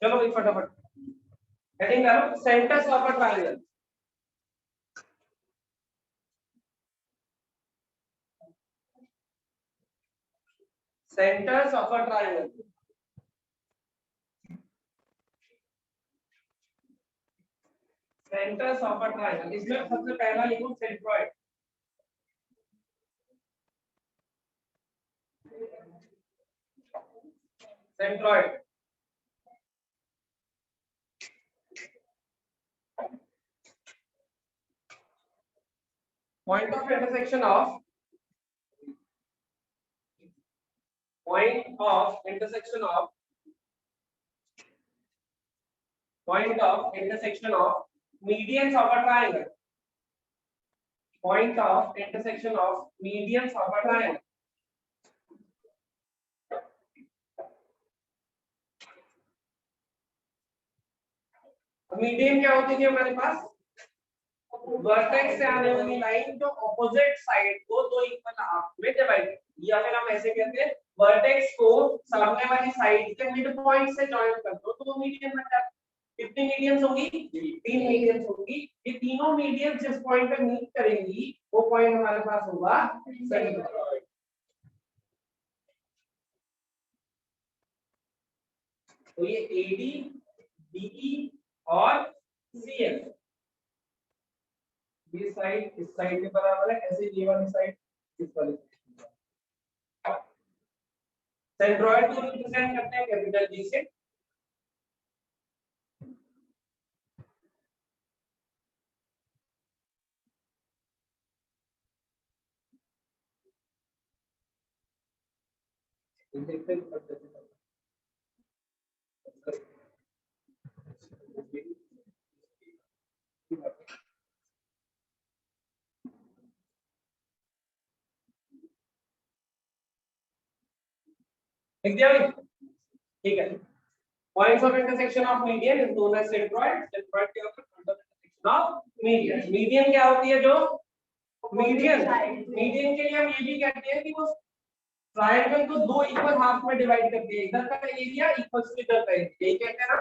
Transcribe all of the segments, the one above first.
चलो भाई फटाफट हेडिंग करो, centres of a triangle. Centres of a triangle. Centres of a triangle, इसमें सबसे पहला लिखो centroid. Centroid point of intersection of point of intersection of point of intersection of medians of a triangle। point of intersection of medians of a triangle। Median क्या होती थी हमारे पास? Vertex से आने वाली लाइन जो ऑपोजिट साइड को दो इक्वल हाफ में डिवाइड, या फिर हम ऐसे कहते हैं वर्टेक्स को सामने वाली साइड के मिड पॉइंट से जॉइन कर दो तो वो मीडियन बन जाता है। कितनी मीडियंस होगी? 3 मीडियंस होगी। ये तीनों मीडियंस जिस पॉइंट पे मीट करेंगी वो पॉइंट हमारे पास होगा सेंट्रॉइड। तो ये AD, BE और CF, ये साइड इस साइड के बराबर है, ऐसे ये वाली साइड इस वाली। सेंट्रॉइड को रिप्रेजेंट करते हैं कैपिटल G से। देखते हैं लिख दिया भाई, ठीक है। Points of intersection of median is known as centroid. Centroid क्या होता है? Point of intersection of median. Median क्या होती है? जो मीडियन, मीडियन के लिए हम ये भी कहते हैं कि वो ट्रायंगल को दो इक्वल हाफ में डिवाइड करती है, इधर का एरिया इक्वल्स टू इधर का एरिया, यही कहते हैं ना।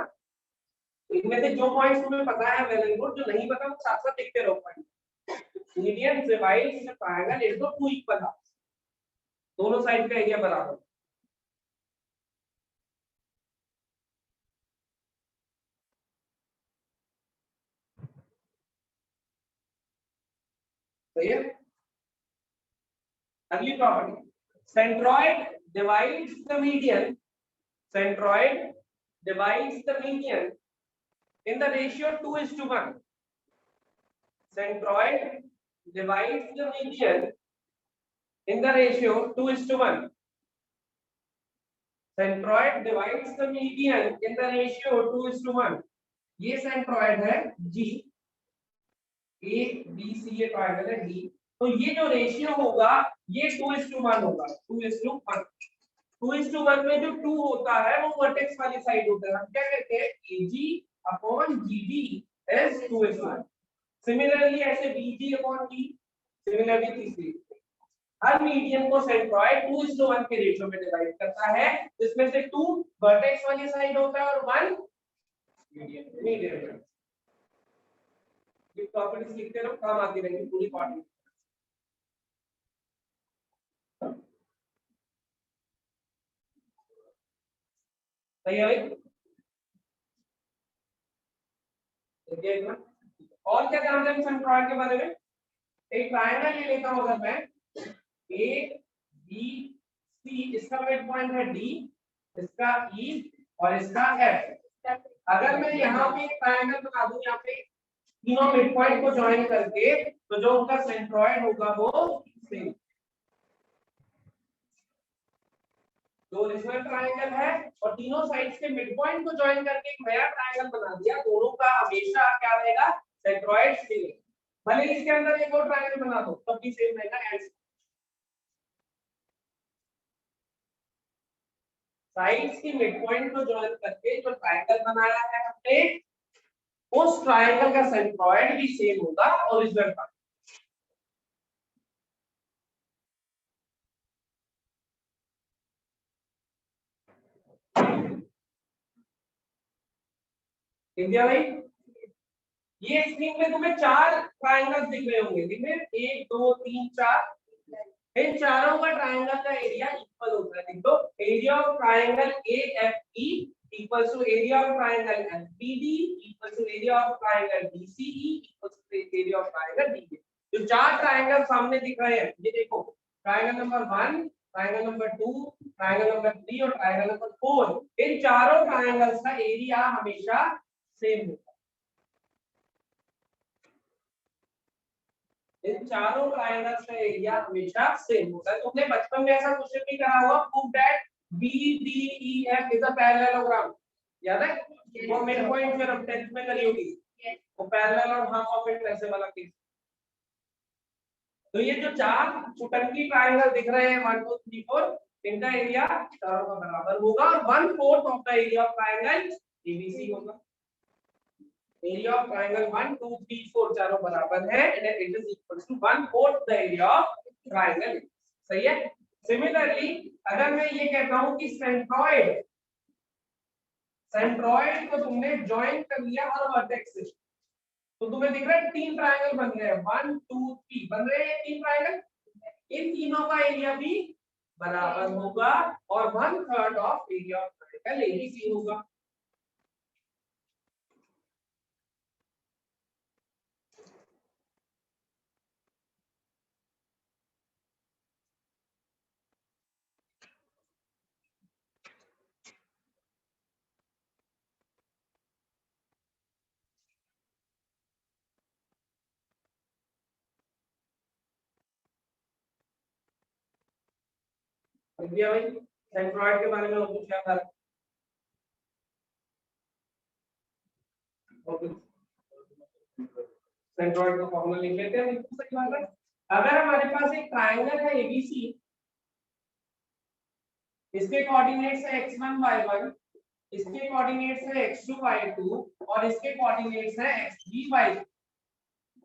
इनमें से जो पॉइंट्स तुम्हें पता है वेल एंड गुड, जो नहीं पता वो साथ साथ लिखते रहो point. Median divides the triangle into two equal half, दोनों साइड का एरिया बराबर। सही है। अगली property, centroid divides the median, centroid divides the median in the ratio 2:1। centroid divides the median in the ratio 2:1। centroid divides the median in the ratio 2:1। ये centroid है G, A B C ये triangle है D, तो ये जो ratio होगा ये 2:1 होगा। 2:1, 2:1 में जो 2 होता है वो वर्टेक्स वाली साइड होता है, हम क्या कहते हैं? AG upon GD is 2:1। Similarly ऐसे BG अपॉन D, सिमिलरली तीसरी, हर मीडियन को सेंट्रॉइड 2:1 के रेशियो में डिवाइड करता है, जिसमें से 2 वर्टेक्स वाली साइड होता है और 1 मीडियन। ये प्रॉपर्टीज लिखते रहो, काम आती रहेंगी पूरी पार्टी। सही है भाई? और क्या जानते हैं सेंट्रॉइड के बारे में? एक ट्रायंगल ले लेता हूं अगर मैं, A B C, इसका मिड पॉइंट है D, इसका E और इसका F। अगर मैं यहाँ पे एक ट्रायंगल बना दूं, यहाँ पे तीनों मिड पॉइंट को ज्वाइन करके, तो जो उनका सेंट्रॉइड होगा वो सेम। जो ओरिजिनल ट्रायंगल है और तीनों साइड्स के मिड पॉइंट को ज्वाइन करके एक नया ट्रायंगल बना दिया, दोनों का हमेशा क्या रहेगा? Centroid same. भले इसके अंदर एक और ट्रायंगल बना दो तब भी सेम रहेगा। एंड साइड्स की मिड पॉइंट को ज्वाइन करके जो ट्रायंगल बनाया है हमने, उस ट्रायंगल का सेंट्रॉइड भी सेम होगा ओरिजिनल का। इंडिया भाई ये स्क्रीन में तुम्हें 4 ट्रायंगल्स दिख रहे होंगे, दिख रहे हैं 1 2 3 4। इन चारों का ट्रायंगल का एरिया इक्वल होता है। लिख दो area of triangle AFE equals to area of triangle FBD equals to area of triangle DCE equals to area of triangle DB। जो 4 ट्रायंगल सामने दिख रहे हैं ये देखो, triangle number 1, triangle number 2, triangle number 3 और ट्रायंगल नंबर 4, इन चारों triangles का एरिया हमेशा सेम होता है। इन चारों ट्रायंगल्स का एरिया हमेशा सेम होता है। तुमने बचपन में ऐसा क्वेश्चन भी करा होगा, prove that BDEF is a parallelogram, याद है? वो मिड पॉइंट फिर अब 10th में करी होगी, वो पैरेलल और हाफ ऑफ इट ऐसे वाला केस। तो ये जो 4 चुटंकी ट्रायंगल दिख रहे हैं 1 2 3 4, इनका एरिया चारों का बराबर होगा और 1/4 of the area of triangle ABC होगा। एरिया ऑफ ट्रायंगल 1 2 3 4 चारों बराबर है and it is equal to 1/4 the area of triangle. सही है। सिमिलरली अगर मैं ये कहता हूं कि सेंट्रॉइड को तुमने ज्वाइन कर लिया हर वर्टेक्स से, तो तुम्हें दिख रहा है 3 ट्रायंगल बन रहे हैं, 1 2 3 बन रहे हैं 3 ट्रायंगल। इन तीनों का एरिया भी बराबर होगा और 1/3 of area of triangle ABC होगा। भैया भाई सेंट्रॉइड के बारे में और कुछ क्या था? सेंट्रॉइड का फॉर्मूला लिख लेते हैं। बिल्कुल सही बात है। अगर हमारे पास एक ट्रायंगल है ABC, इसके कोऑर्डिनेट्स है x1 y1, इसके कोऑर्डिनेट्स है x2 y2 और इसके कोऑर्डिनेट्स है x3 y3।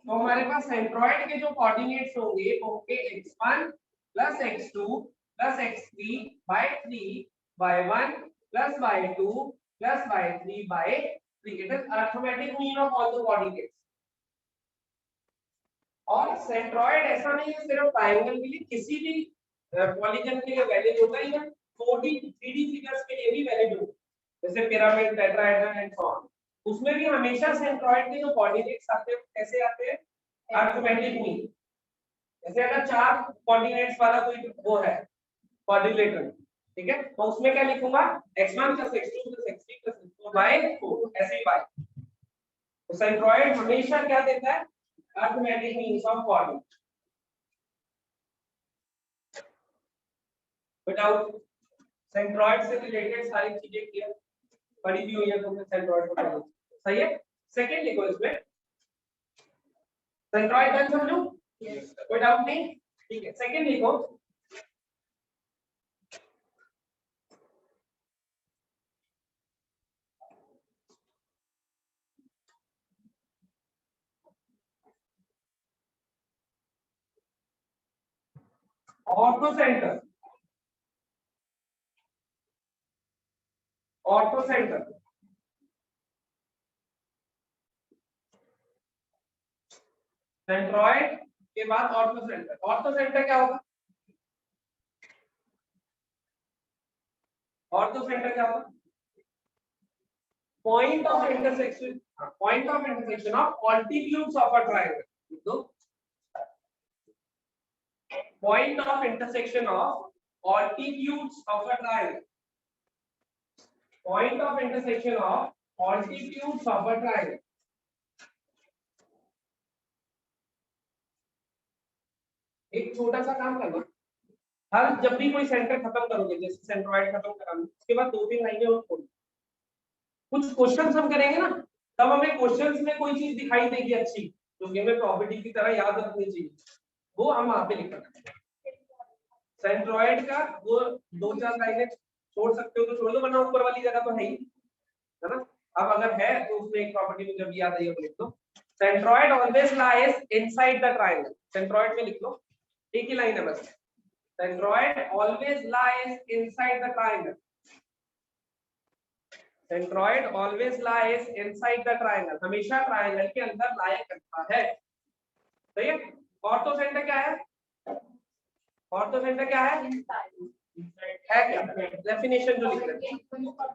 तो हमारे पास सेंट्रॉइड के जो कोऑर्डिनेट्स होंगे वो होंगे x1 x2 x3 3 y1 y2 y3 3। It is arithmetic mean of all the coordinates. और सेंट्रॉइड ऐसा नहीं है सिर्फ ट्रायंगल के लिए, किसी भी पॉलीगन के लिए वैलिड होता है, इवन 4D 3D फिगर्स के लिए भी वैलिड होता है, जैसे pyramid tetrahedron and so on. उसमें भी हमेशा सेंट्रॉइड के जो कोऑर्डिनेट्स आते हैं कैसे आते हैं? Arithmetic mean. जैसे अगर 4 कोऑर्डिनेट्स वाला कोई वो है क्वाड्रिलेटरल, ठीक है, तो उसमें क्या लिखूंगा? x1 x2 x3 x4 bye 4 ऐसे ही बाय। तो सेंट्रॉइड हमेशा क्या देता है? Arithmetic means of coordinate. Without centroid से रिलेटेड सारी चीजें क्लियर पढ़ी भी हुई है तुमने सेंट्रॉइड को। सही है। सेकंड लिखो इसमें, सेंट्रॉइड डन समझो, कोई डाउट नहीं? ठीक है, सेकंड लिखो ortho centre. Ortho centre centroid के बाद ऑर्थो सेंटर। ऑर्थो सेंटर क्या होगा? ऑर्थो सेंटर क्या होगा? Point of intersection, point of intersection of altitudes of a triangle. तो point of intersection of altitudes of a triangle. Point of intersection of altitudes of a triangle. एक छोटा सा काम करना, हर जब भी कोई सेंटर खत्म करोगे, जैसे सेंट्रॉइड खत्म कराना, उसके बाद 2-3 लाइनें और छोड़, कुछ क्वेश्चंस हम करेंगे ना, तब हमें क्वेश्चंस में कोई चीज दिखाई देगी अच्छी जो कि हमें प्रॉपर्टी की तरह याद रखनी चाहिए, वो हम वहां पे लिखना है। सेंट्रॉइड का वो 2-4 लाइनें छोड़ सकते हो तो छोड़ दो, वरना ऊपर वाली जगह तो है ही, है ना। अब अगर है तो उसमें एक प्रॉपर्टी मुझे जब याद आई है लिख दो, centroid always lies inside the triangle. Centroid में लिख लो, एक ही लाइन है बस, centroid always lies inside the triangle. Centroid always lies inside the triangle, हमेशा ट्रायंगल के अंदर लाया करता है। सही है। ऑर्थोसेंटर क्या है? ऑर्थोसेंटर क्या है क्या? डेफिनेशन जो लिख रहे हैं,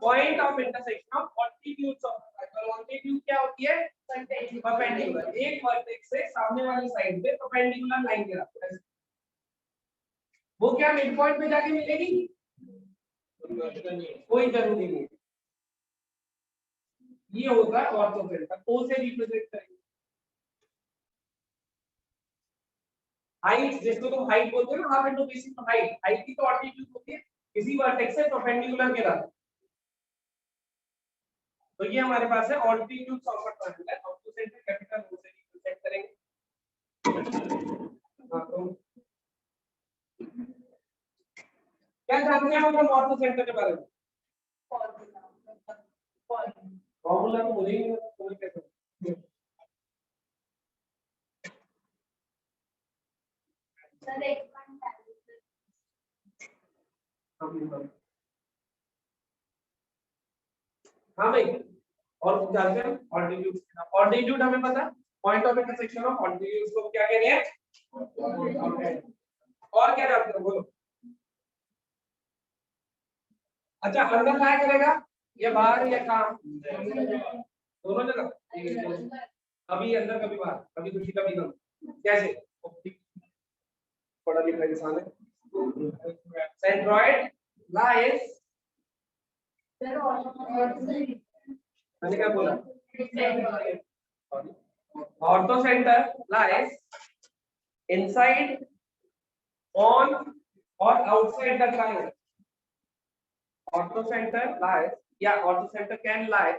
point of intersection of altitudes of triangle. Altitude क्या होती है? परपेंडिकुलर, एक वर्टेक्स से सामने वाली साइड पे परपेंडिकुलर लाइन के रखते हैं, वो क्या मिड पॉइंट पे जाके मिलेगी? कोई जरूरी नहीं। ये होता है ऑर्थोसेंटर, ओ से रिप्रेजेंट करेंगे। हाइट, जिसको तुम हाइट बोलते हो ना, half into basis of height, height की तो ऑल्टीट्यूड होती है किसी वर्टेक्स से परपेंडिकुलर के साथ। तो ये हमारे पास है altitude of a triangle, orthocentre capital O से रिप्रेजेंट करेंगे। हां, तो क्या जानते हैं हम ऑर्थोसेंटर के बारे में? फॉर्मूला तो मुझे ही नहीं पता, समझ कैसे? सर एक हाँ भाई, और कुछ जानते हैं? ऑल्टीट्यूड, ऑल्टीट्यूड हमें पता है, point of intersection of altitudes को क्या कहते हैं? और क्या जानते हो बोलो? अच्छा, अंदर लाया करेगा या बाहर या कहाँ? दोनों जगह, कभी अंदर कभी बाहर, कभी दूसरी कभी कम, कैसे? पढ़ा लिखा इंसान है। सेंट्रॉइड लाइज, मैंने क्या बोला? ऑर्थोसेंटर लाइज इनसाइड, ऑन और आउटसाइड द ट्रायंगल। ऑर्थोसेंटर लाइज या ऑर्थोसेंटर कैन लाई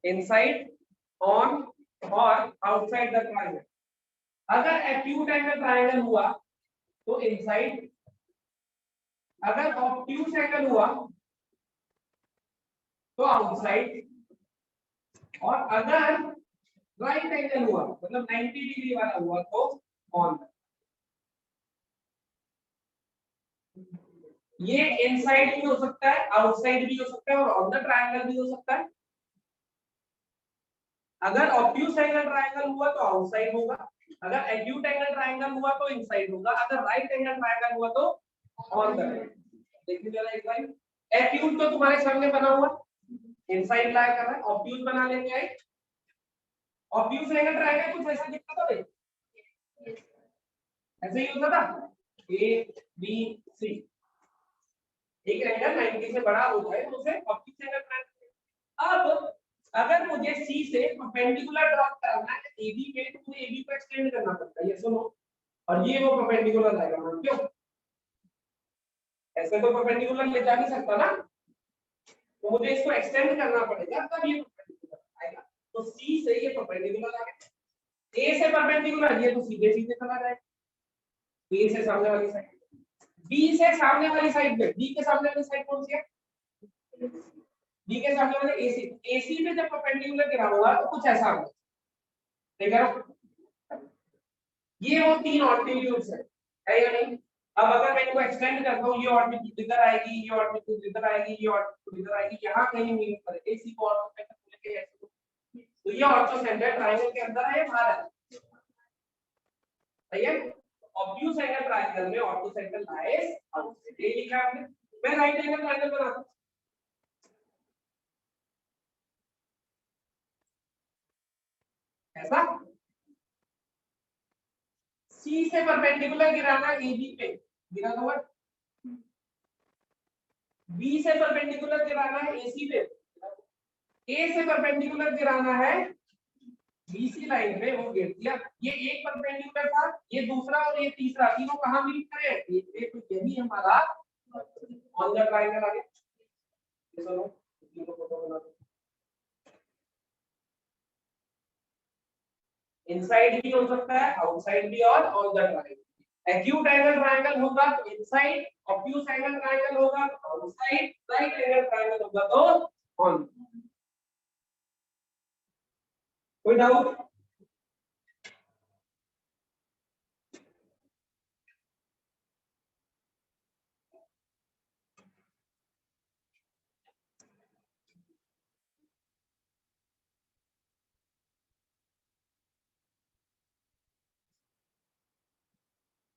इनसाइड, ऑन और आउटसाइड द ट्रायंगल। अगर एक्यूट एंगल ट्रायंगल हुआ तो इनसाइड, अगर ऑब्ट्यूज एंगल हुआ तो आउटसाइड, और अगर राइट एंगल हुआ मतलब 90 डिग्री वाला हुआ तो ऑन। ये इनसाइड भी हो सकता है, आउटसाइड भी हो सकता है और ऑन द ट्रायंगल भी हो सकता है। अगर ऑब्ट्यूज एंगल ट्रायंगल हुआ तो आउटसाइड होगा, अगर एक्यूट एंगल ट्रायंगल हुआ तो इनसाइड होगा, अगर राइट एंगल ट्रायंगल हुआ तो ऑन द। देखिए जरा एक बार, एक्यूट तो तुम्हारे सामने बना हुआ इनसाइड लाई कर रहा है, ऑब्ट्यूज बना लेते हैं। ऑब्ट्यूज एंगल ट्रायंगल कुछ ऐसा दिखता था भाई, ऐसे ही होता था, ए बी सी, एक एंगल 90 से बड़ा होता है तो उसे ऑब्ट्यूज एंगल ट्रायंगल। अब अगर मुझे सी से परपेंडिकुलर ड्रॉ करना है एबी पे, तो मुझे एबी को एक्सटेंड करना पड़ता है, ये सुनो, और ये वो परपेंडिकुलर आएगा, क्यों? ऐसे तो परपेंडिकुलर ले जा नहीं सकता ना, तो मुझे इसको एक्सटेंड करना पड़ेगा तब ये परपेंडिकुलर आएगा। तो सी से ये परपेंडिकुलर आ गया, ए से परपेंडिकुलर ये तो सीधे सीधे चला जाएगा, ए से सामने वाली साइड, बी से सामने वाली साइड पे, बी के सामने वाली साइड कौन सी है? बी के सामने वाले एसी, एसी पे जब परपेंडिकुलर गिरा होगा तो कुछ ऐसा होगा, ठीक है? ये वो तीन ऑल्टीट्यूड्स है या नहीं? अब अगर मैं इनको एक्सटेंड करता हूं, ये ऑल्टीट्यूड इधर आएगी, ये ऑल्टीट्यूड इधर आएगी, ये ऑल्टीट्यूड इधर आएगी, यहां कहीं मीट करेगा, एसी को ऑर्थोसेंटर बोल के ऐसे, तो ये ऑर्थोसेंटर ट्रायंगल के अंदर है या बाहर है? सही है। ऑब्ट्यूज एंगल ट्रायंगल में ऑर्थोसेंटर लाइज आउटसाइड, ये लिखा है आपने। मैं राइट एंगल ट्रायंगल बनाता हूं, ऐसा सी से परपेंडिकुलर गिराना एबी पे, गिरा हुआ, बी से परपेंडिकुलर गिराना है एसी पे, ए से परपेंडिकुलर गिराना है बीसी लाइन पे, वो गिर दिया। ये एक परपेंडिकुलर था, ये दूसरा और ये तीसरा, तीनों कहां मीट करे? ये तो यही हमारा ऑन द ट्रायंगल आ गया। चलो तीनों फोटो बना दो, इनसाइड भी हो सकता है, आउटसाइड भी, और on the triangle. Acute angle triangle होगा तो इनसाइड, ऑब्ट्यूज एंगल ट्रायंगल होगा तो आउटसाइड, राइट एंगल ट्रायंगल होगा तो ऑन। कोई डाउट?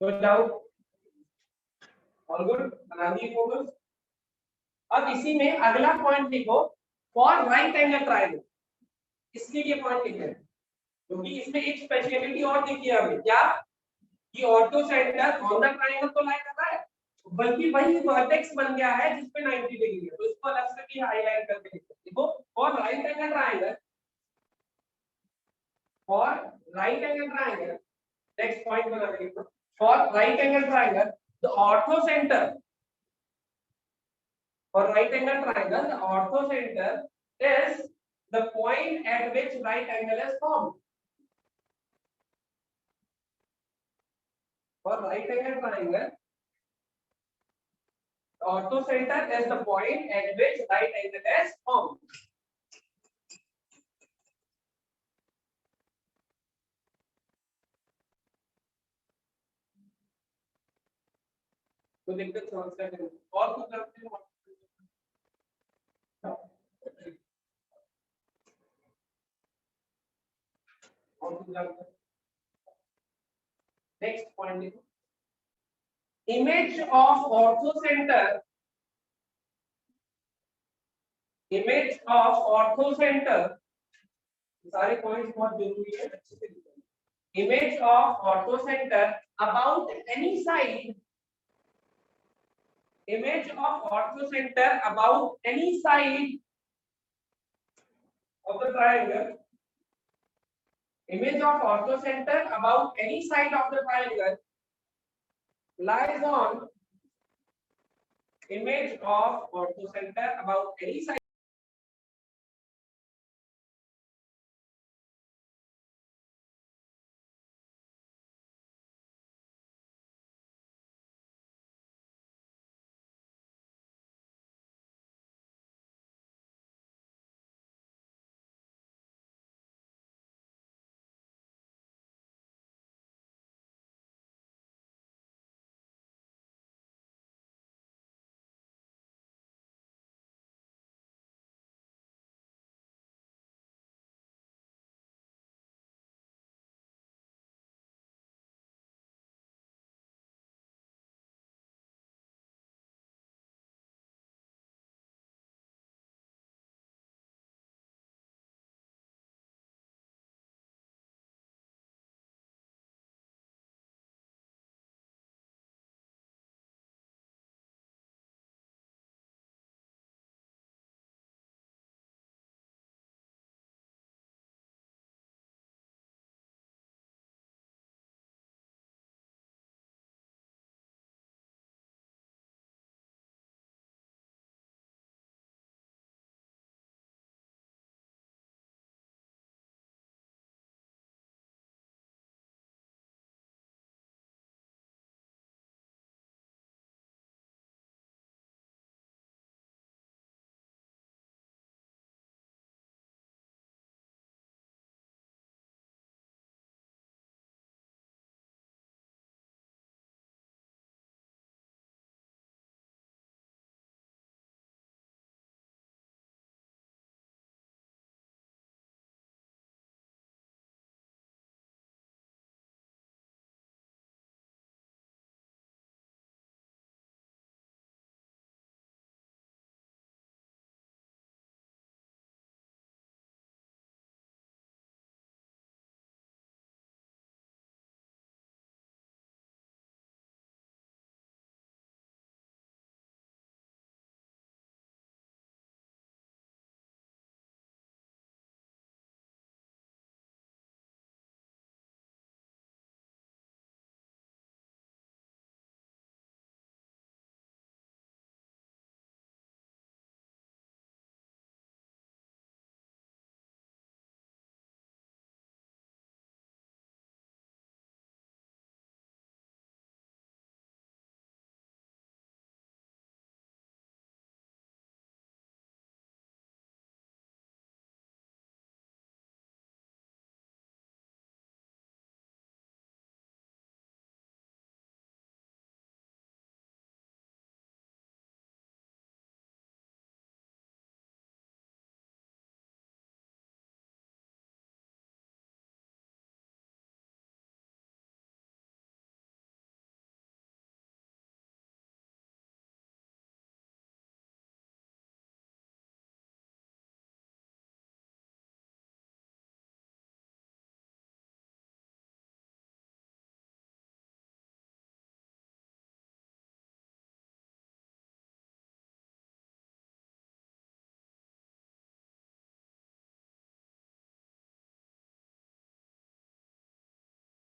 कोई डाउट? ऑल गुड, बना दिए फोकस। अब इसी में अगला पॉइंट देखो, फॉर राइट एंगल ट्रायंगल, इसके लिए पॉइंट लिखते हैं क्योंकि इसमें एक स्पेशलिटी और देखी है हमें, क्या कि ortho centre on the triangle तो लाई कर रहा है, बल्कि वही वर्टेक्स बन गया है जिसपे 90 डिग्री है, तो इसको अलग से भी हाईलाइट करके लिखते हैं। देखो for right angle triangle, for right angle triangle, next point बना देंगे, for right angle triangle the ortho centre, for right angle triangle the ortho center is the point at which right angle is formed. For right angle triangle the ortho center is the point at which right angle is formed. तो दिक्कत समझते हैं और कुछ करते हैं, और कुछ करते हैं। नेक्स्ट पॉइंट देखो, image of ortho center, image of ortho center, सारे पॉइंट्स बहुत जरूरी है, अच्छे से लिखो। image of ortho center about any side, image of ortho center about any side of the triangle, image of ortho center about any side of the triangle lies on image of ortho center about any side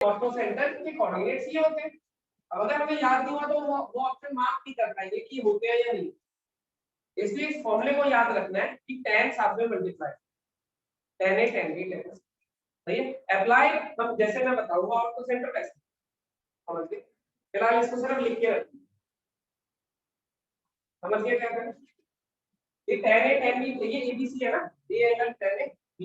ortho centre के coordinates ये होते हैं। अब अगर हमें याद नहीं हुआ तो वो ऑप्शन मार्क नहीं कर पाएंगे कि होते हैं या नहीं, इसलिए इस फॉर्मूले को याद रखना है कि tan साथ में multiply tan a tan b tan सही है। अप्लाई हम जैसे मैं बताऊंगा ऑर्थो सेंटर वैसे समझ गए। फिलहाल इसको सिर्फ लिख के रखिए, समझ गए क्या करें। ये tan a tan b ये abc है ना, ये एंगल tan a b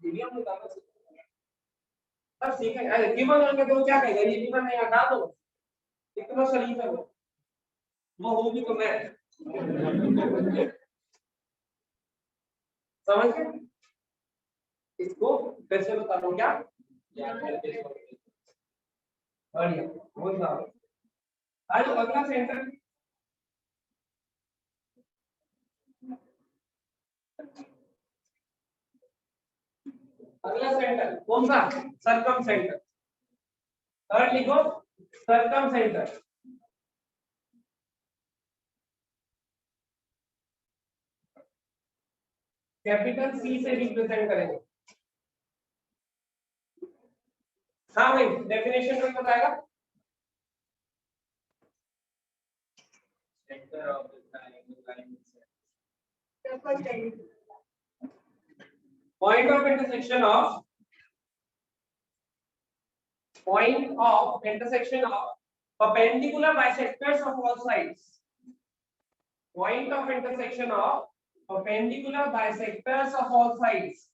ये भी हम निकालना सीखेंगे। अब सीखेंगे अरे गिवन होंगे तो क्या कहेगा ये गिवन नहीं हटा दो इतना सलीम है वो होगी तो मैं समझ गए। इसको फिर से बता दो क्या बढ़िया बहुत ज्यादा। आज अगला सेंटर अगला सेंटर कौन सा सरकम सेंटर। थर्ड लिखो सरकम सेंटर। कैपिटल सी से रिप्रेजेंट करेंगे। हाँ भाई डेफिनेशन में बताएगा। Centre of the line point of intersection of perpendicular bisectors of all sides. Point of intersection of perpendicular bisectors of all sides.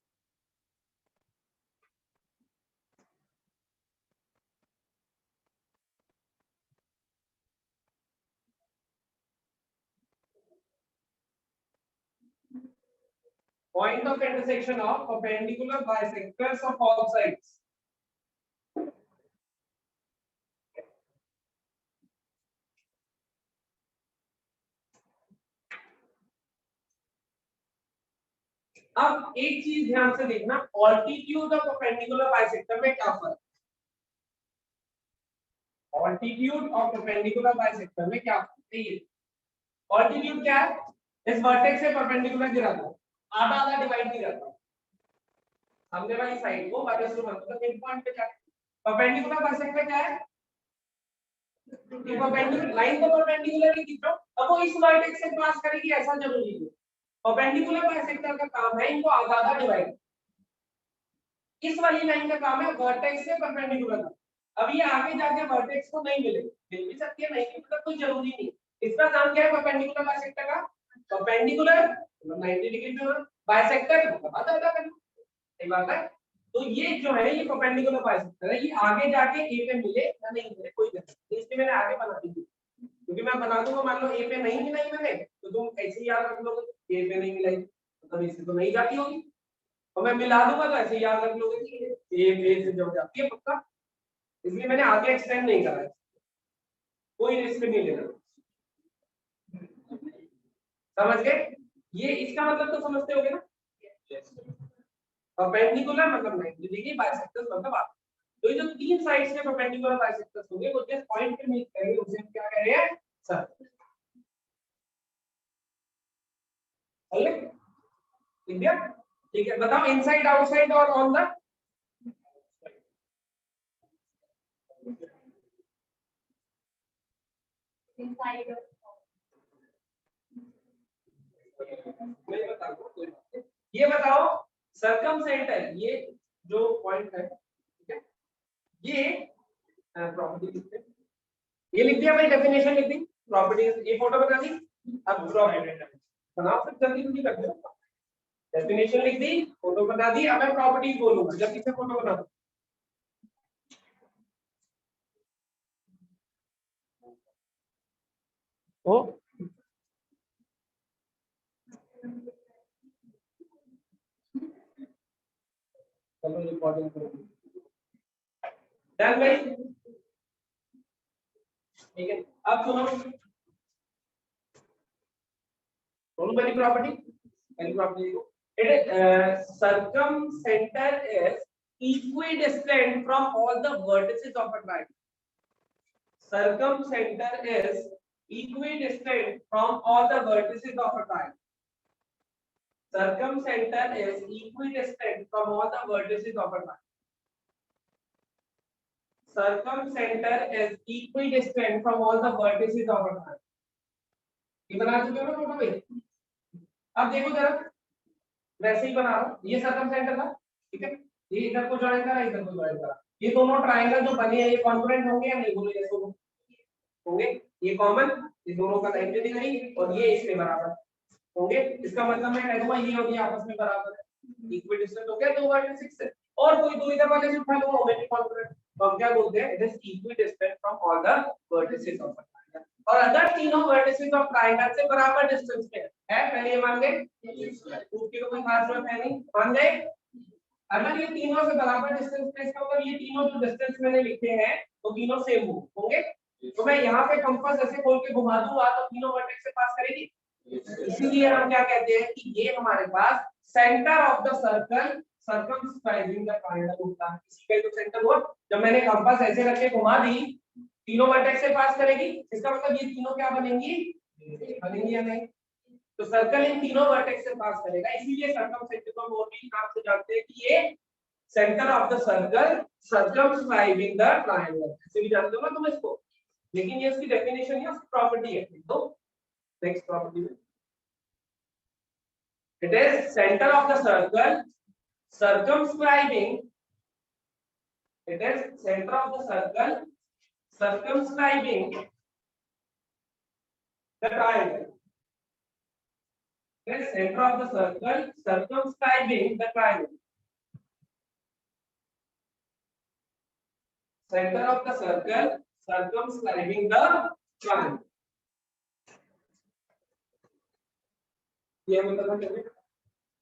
Point of intersection of perpendicular bisectors of all sides. अब एक चीज ध्यान से देखना, altitude of perpendicular bisector में क्या फर्क है। ऑल्टीट्यूड ऑफ परपेंडिकुलर बाइसेक्टर में क्या फर्क है। ये ऑल्टीट्यूड क्या है, इस वर्टेक्स से परपेंडिकुलर गिराता है, आधा आधा डिवाइड नहीं करता सामने वाली साइड को मतलब एक पॉइंट पे जाके। परपेंडिकुलर बाइसेक्टर क्या है, ये परपेंडिकुलर लाइन को परपेंडिकुलर ही खींचो, अब वो इस वर्टेक्स से पास करेगी ऐसा जरूरी है। परपेंडिकुलर बाइसेक्टर का काम है इनको आधा आधा डिवाइड, इस वाली लाइन का काम है वर्टेक्स से परपेंडिकुलर। अब ये आगे जाके वर्टेक्स को नहीं मिले, मिल भी सकती है नहीं मतलब कोई जरूरी नहीं। इसका काम क्या है परपेंडिकुलर बाइसेक्टर का, परपेंडिकुलर 90 डिग्री पे बाइसेक्टर आधा आधा करना, सही बात है। तो ये जो है ये परपेंडिकुलर बाइसेक्टर है, ये आगे जाके ए पे मिले या नहीं मिले कोई दिक्कत नहीं, इसलिए मैंने आगे बना दी क्योंकि मैं बना दूंगा मान लो ए पे नहीं मिला मैंने तो तुम ऐसे ही याद रख लोगे ए पे नहीं मिलाई मतलब इससे तो नहीं जाती होगी, और मैं मिला दूंगा तो ऐसे याद रख लोगे कि ए बे से जो जाती है पक्का, इसलिए मैंने आगे एक्सटेंड नहीं करा है, कोई रिस्क नहीं लेना। समझ गए, ये इसका मतलब तो समझते होगे ना, परपेंडिकुलर मतलब 90 डिग्री बाइसेक्टर्स मतलब आप तो ये जो तीन साइड्स के परपेंडिकुलर बाइसेक्टर्स होंगे वो जिस पॉइंट पे मीट करेंगे उसे हम क्या कह रहे हैं सर्कल। ठीक है बताओ इनसाइड आउटसाइड और ऑन द इनसाइड। ये बताओ सरकम सेंटर ये जो पॉइंट है ठीक है ये प्रॉपर्टी ये लिख दिया भाई डेफिनेशन लिख दी प्रॉपर्टीज ये फोटो बता दी। अब बनाओ फिर जल्दी जल्दी कर दो, डेफिनेशन लिख दी फोटो बता दी, अब मैं प्रॉपर्टीज बोलूंगा जल्दी से फोटो बना दो। ओ चलो रिकॉर्डिंग करो डन भाई ठीक है। अब सुनो पहली प्रॉपर्टी देखो it circum center is equidistant from all the vertices of a triangle. Circum center is equidistant from all the vertices of a triangle. circumcenter is equidistant from all the vertices of a triangle. Circumcenter is equidistant from all the vertices of a triangle. ये बना चुके हो ना छोटा भाई? अब देखो जरा, वैसे ही बना रहा हूं, ये सर्कमसेंटर था, ठीक है, ये इधर को ज्वाइन करा, इधर को ज्वाइन करा, ये दोनों ट्रायंगल जो बने हैं ये कॉन्ग्रुएंट होंगे या नहीं? बोलो यस होंगे, ये कॉमन, ये दोनों का 90 डिग्री और ये इसके बराबर होंगे। इसका मतलब मैं कह दूंगा ये और ये आपस में बराबर है, इक्विडिस्टेंट हो गया दो वर्टिसेस से, और कोई दो इधर वाले से उठा लो वो भी कॉन्ग्रुएंट, तो हम क्या बोलते हैं? It is equidistant from all the vertices of a triangle, और अगर तीनों वर्टिसेस ऑफ ट्रायंगल से बराबर डिस्टेंस पे है, पहले ये मान गए, प्रूफ की तो कोई खास जरूरत है नहीं, मान गए। अगर ये तीनों से बराबर डिस्टेंस पे, इसका मतलब ये तीनों जो डिस्टेंस मैंने लिखे हैं वो तीनों सेम होंगे, तो मैं यहाँ पे कंपास ऐसे खोल के घुमा दूंगा तो तीनों वर्टेक्स से पास करेगी, इसीलिए हम क्या कहते हैं कि ये हमारे पास centre of the circle circumscribing the triangle होता है। इसी का जो सेंटर हुआ, जब मैंने कंपास ऐसे रख के घुमा दी तीनों वर्टेक्स से पास करेगी, इसका मतलब ये तीनों क्या बनेंगी? बनेंगी या नहीं? तो सर्कल इन तीनों वर्टेक्स से पास करेगा, इसीलिए सर्कमसेंटर को हम और भी नाम से जानते हैं कि ये centre of the circle circumscribing the triangle, ऐसे भी जानते हो ना तुम इसको, लेकिन ये इसकी डेफिनेशन है, उसकी प्रॉपर्टी है। तो नेक्स्ट प्रॉपर्टी में it is centre of the circle circumscribing, it is center of the circle circumscribing the triangle, it is center of the circle circumscribing the triangle, center of the circle circumscribing the triangle, ये मतलब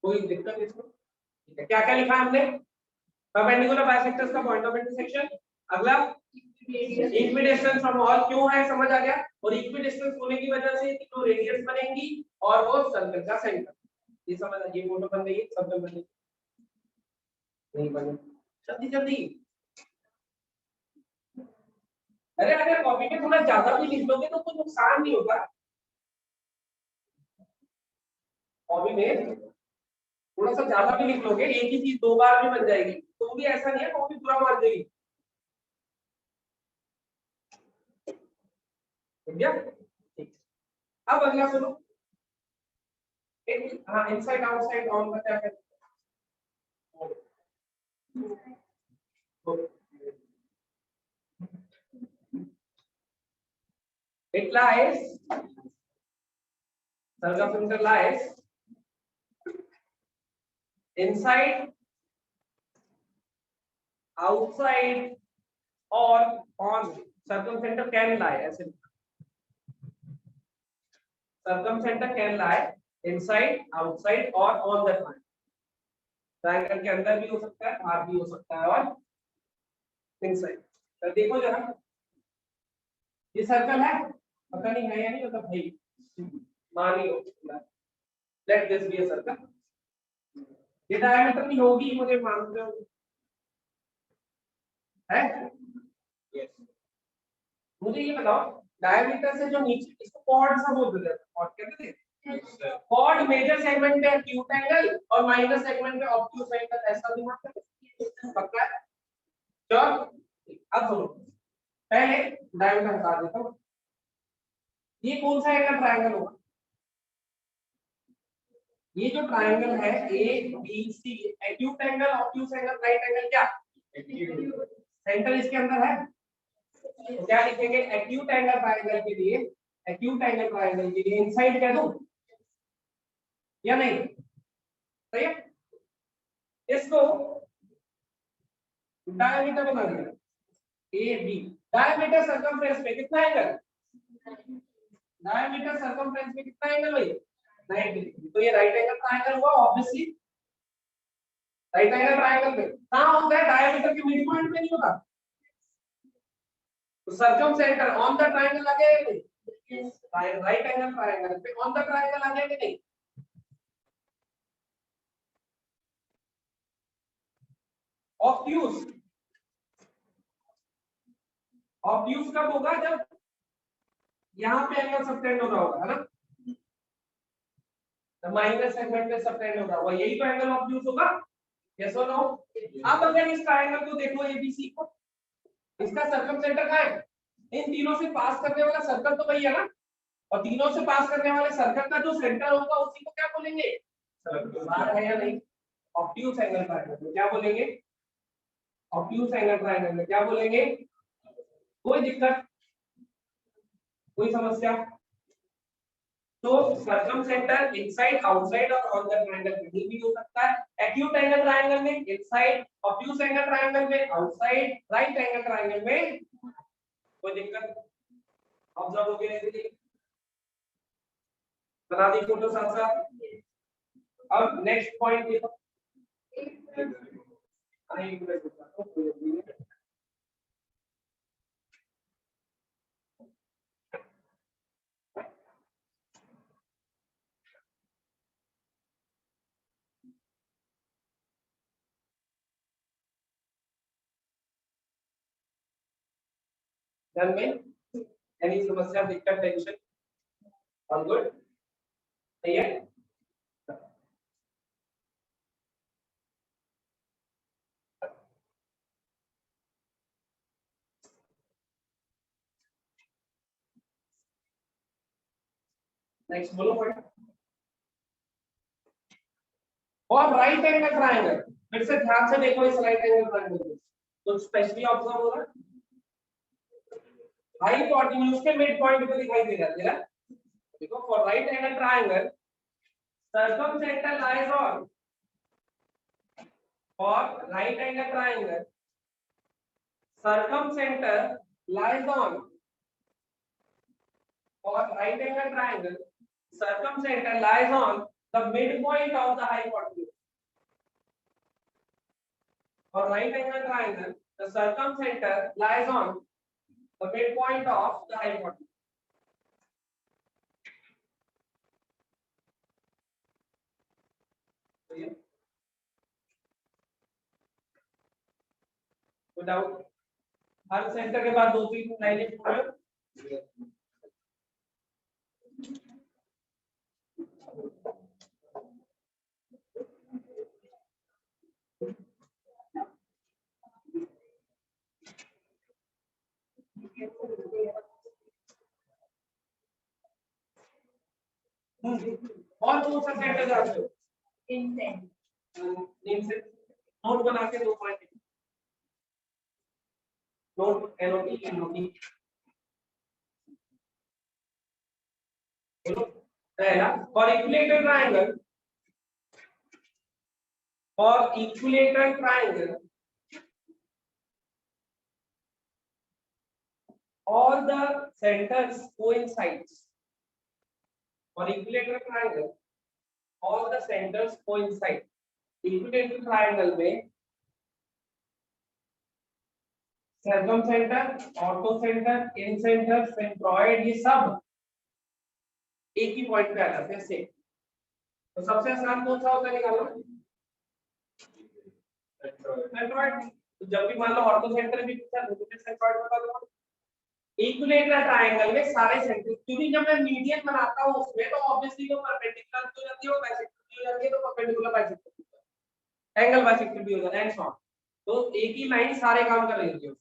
कोई दिक्कत इसमें? क्या क्या लिखा हमने? Perpendicular bisectors का पॉइंट ऑफ इंटरसेक्शन, अगला इक्विडिस्टेंस फ्रॉम ऑल, क्यों है समझ आ गया, और इक्विडिस्टेंस होने की वजह से तीनों रेडियस बनेंगी और वो सर्कल का सेंटर, ये समझ आ, ये फोटो बन गई है, सर्कल बन गई नहीं बने, जल्दी जल्दी, अरे अगर कॉपी में थोड़ा ज्यादा भी लिख लोगे तो कोई नुकसान नहीं होगा, कॉपी में थोड़ा सा ज्यादा भी लिख लोगे, एक ही चीज दो बार भी बन जाएगी, तो भी ऐसा नहीं है कॉपी पूरा मार देगी, ठीक है? अब अगला सुनो, हाँ इनसाइड आउटसाइड ऑन का क्या कहते हैं? It lies, circumference lies inside, outside or on, circumcenter can lie, ऐसे circumcenter can lie inside, outside or on the triangle, triangle के अंदर भी हो सकता है, बाहर भी हो सकता है, और इनसाइड। तो देखो जरा, ये सर्कल है, पता नहीं है या नहीं, मतलब भाई मान लो, let this be a circle, ये डायमीटर नहीं होगी, मुझे मानते हो है? यस, मुझे ये बताओ, डायमीटर से जो नीचे, इसको कॉर्ड सा बोलते थे, कॉर्ड कहते थे, कॉर्ड मेजर सेगमेंट पे एक्यूट एंगल और माइनर सेगमेंट पे ऑब्ट्यूज एंगल, ऐसा दिमाग में पक्का है? चलो अब सुनो, पहले डायमीटर बता देता हूं, ये कौन सा एंगल ट्रायंगल होगा? ये जो ट्रायंगल है A B C, acute angle obtuse angle right angle क्या सेंटर इसके अंदर है, तो क्या लिखेंगे? एक्यूट एंगल ट्रायंगल के लिए, एक्यूट एंगल ट्रायंगल के लिए इनसाइड कह दूं या नहीं? सही है, इसको डायमीटर बना दिया ए बी, डायमीटर सर्कमफ्रेंस पे कितना एंगल, डायमीटर सर्कमफ्रेंस पे कितना एंगल भाई? 90 डिग्री, तो ये राइट एंगल ट्रायंगल हुआ ऑब्वियसली, राइट एंगल ट्रायंगल पे कहां होता है? डायमीटर के मिड पॉइंट पे नहीं होता, तो सर्कमसेंटर ऑन द ट्रायंगल आ गया कि नहीं? राइट एंगल ट्रायंगल पे ऑन द ट्रायंगल आ गया कि नहीं? ऑब्ट्यूज, ऑब्ट्यूज कब होगा? जब यहाँ पे एंगल सबटेंड हो रहा होगा, है ना? तो माइनस सेगमेंट में सबटेंड होगा वो, यही तो एंगल ऑब्ट्यूज होगा, यस और नो। अब अगर इस ट्रायंगल को देखो एबीसी को, इसका सर्कम सेंटर कहाँ है, इन तीनों से पास करने वाला सर्कल तो वही है ना, और तीनों से पास करने वाले सर्कल का जो सेंटर होगा उसी को क्या बोलेंगे, सर्कल है या नहीं, ऑब्ट्यूज एंगल ट्रायंगल में क्या बोलेंगे, ऑब्ट्यूज एंगल ट्रायंगल में क्या बोलेंगे, कोई दिक्कत, कोई समस्या। तो सर्कम सेंटर इनसाइड आउटसाइड और ऑन द ट्रायंगल कहीं भी हो सकता है, एक्यूट एंगल ट्रायंगल में इनसाइड, ऑब्ट्यूज एंगल ट्रायंगल में आउटसाइड, राइट एंगल ट्रायंगल में कोई दिक्कत। ऑब्जर्व हो गया दीदी, बना दी फोटो साथ साथ। अब नेक्स्ट पॉइंट देखो, डन में एनी समस्या, दिक्कत, टेंशन, ऑल गुड, सही है। नेक्स्ट बोलो पॉइंट। और राइट एंगल ट्रायंगल, फिर से ध्यान से देखो इस राइट एंगल ट्रायंगल को, तो स्पेशली ऑब्जर्व हो रहा है, हाइपोटेन्यूज के मिड पॉइंट पे दिखाई दे रहा है, देखो for right angle triangle circum centre lies on, for right angle triangle circum center lies on, for right angle triangle circum center lies on the midpoint of the hypotenuse, for right angle triangle the circum center lies on the midpoint of the hypotenuse. Without her centre के बाद दो तीन लाइनें छोड़ो, और कौन सा centre जाते हो, नेम से नोट बना के दो पॉइंट नोट, एनओटी एनओटी पहला, for equilateral triangle, for equilateral triangle all the centers coincides, for equilateral triangle all the centers coincide, equilateral triangle में सर्कम सेंटर, ऑर्थो सेंटर, इन सेंटर, सेंट्रॉइड, ये सब एक ही point पे आ जाते हैं सेम। तो सबसे आसान कौन सा होता है निकालो, सेंट्रॉइड। तो जब भी मान लो ऑर्थो सेंटर भी पूछा तो मुझे सेंट्रॉइड बता दो। इक्विलेटरल ट्रायंगल में सारे सेंटर, क्योंकि जब मैं मीडियन बनाता हूं उसमें तो ऑब्वियसली वो परपेंडिकुलर हो जाती है, वो बाइसेक्टर भी हो जाती है, तो परपेंडिकुलर बाइसेक्टर भी होता है, एंगल बाइसेक्टर भी हो जाता है, एंड सो ऑन। तो एक ही लाइन सारे काम कर रही होती है,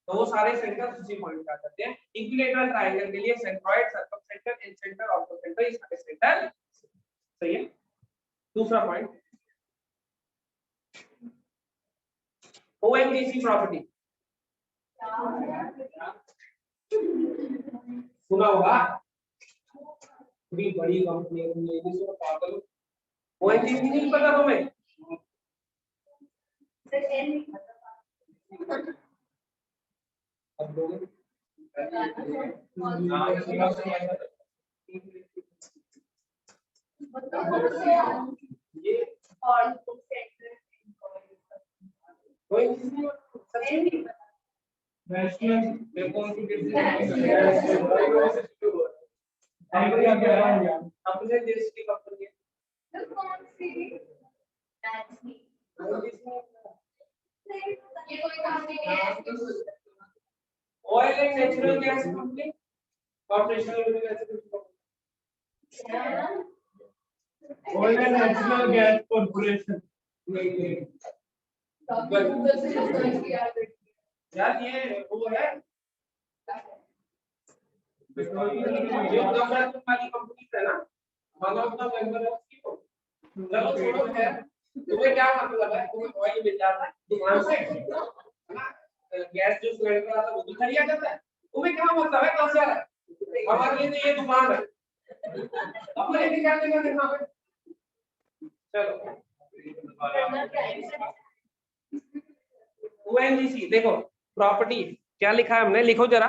तो वो सारे सेंटर उसी पॉइंट पे आ जाते हैं। इक्विलेटरल ट्रायंगल के लिए सेंट्रॉइड, सर्कम सेंटर, इन सेंटर, ऑर्थो सेंटर, ये सारे सेंटर सही है। दूसरा पॉइंट, ओएमडीसी प्रॉपर्टी सुना होगा, बड़ी बड़ी कंपनी है, तुम ये नहीं सुना, पागल। ओएमडीसी नहीं पता तुम्हें, अब लोग ये और कोई नेशनल में कौन सी अपने देश की कंपनी है, कौन सी ये कोई कंपनी है, oil and natural gas company, corporation limited, ऐसे कुछ Oil and Natural Gas Corporation. यार ये वो है जो गवर्नमेंट वाली कंपनी है ना, one of the member of की। चलो छोड़ो खैर, तुम्हें क्या मतलब है, तुम्हें ऑयल मिल जाता है दुकान से, है ना? गैस जो सिलेंडर आता है वो तो खरीदा जाता है, तुम्हें क्या मतलब है कहां से आ रहा है? हमारे लिए तो ये दुकान है, अपने लिए क्या लेना देना है? चलो ओएनजीसी देखो, प्रॉपर्टी क्या लिखा है हमने, लिखो जरा।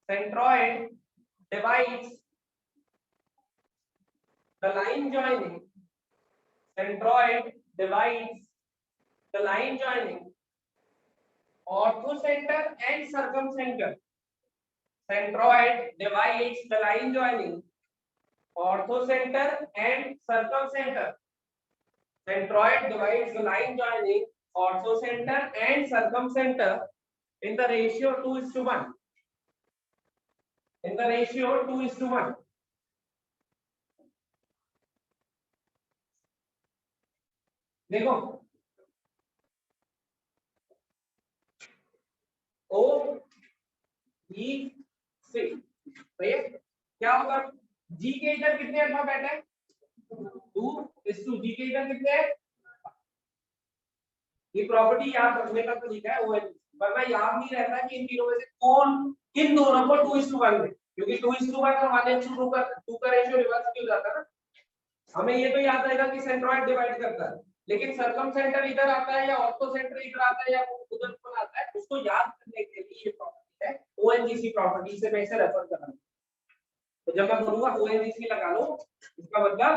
Centroid divides the line joining. Centroid divides the line joining orthocenter and circumcenter. Centroid divides the line joining orthocenter and circumcenter. Centroid divides the line joining orthocenter and circumcenter in the ratio 2:1. In the ratio 2:1. देखो O E C, सही है? क्या होगा? G के इधर कितने alphabet है? 2:2। G के इधर कितने हैं? ये प्रॉपर्टी याद रखने का तरीका है, वरना याद नहीं रहता कि इन तीनों में से कौन किन दोनों को 2:1 में, क्योंकि 2:1 हमारे 2 का रेशियो रिवर्स क्यों जाता है ना। हमें ये तो याद रहेगा कि सेंट्रॉइड डिवाइड करता है, लेकिन सर्कमसेंटर इधर आता है या ऑर्थोसेंटर इधर आता है या उधर ऊपर आता है, उसको याद करने के लिए ये प्रॉपर्टी है ओएनजीसी प्रॉपर्टी से मैं इसे रेफर कर रहा हूं। तो जब मैं बोलूंगा ओएनजीसी लगा लो, इसका मतलब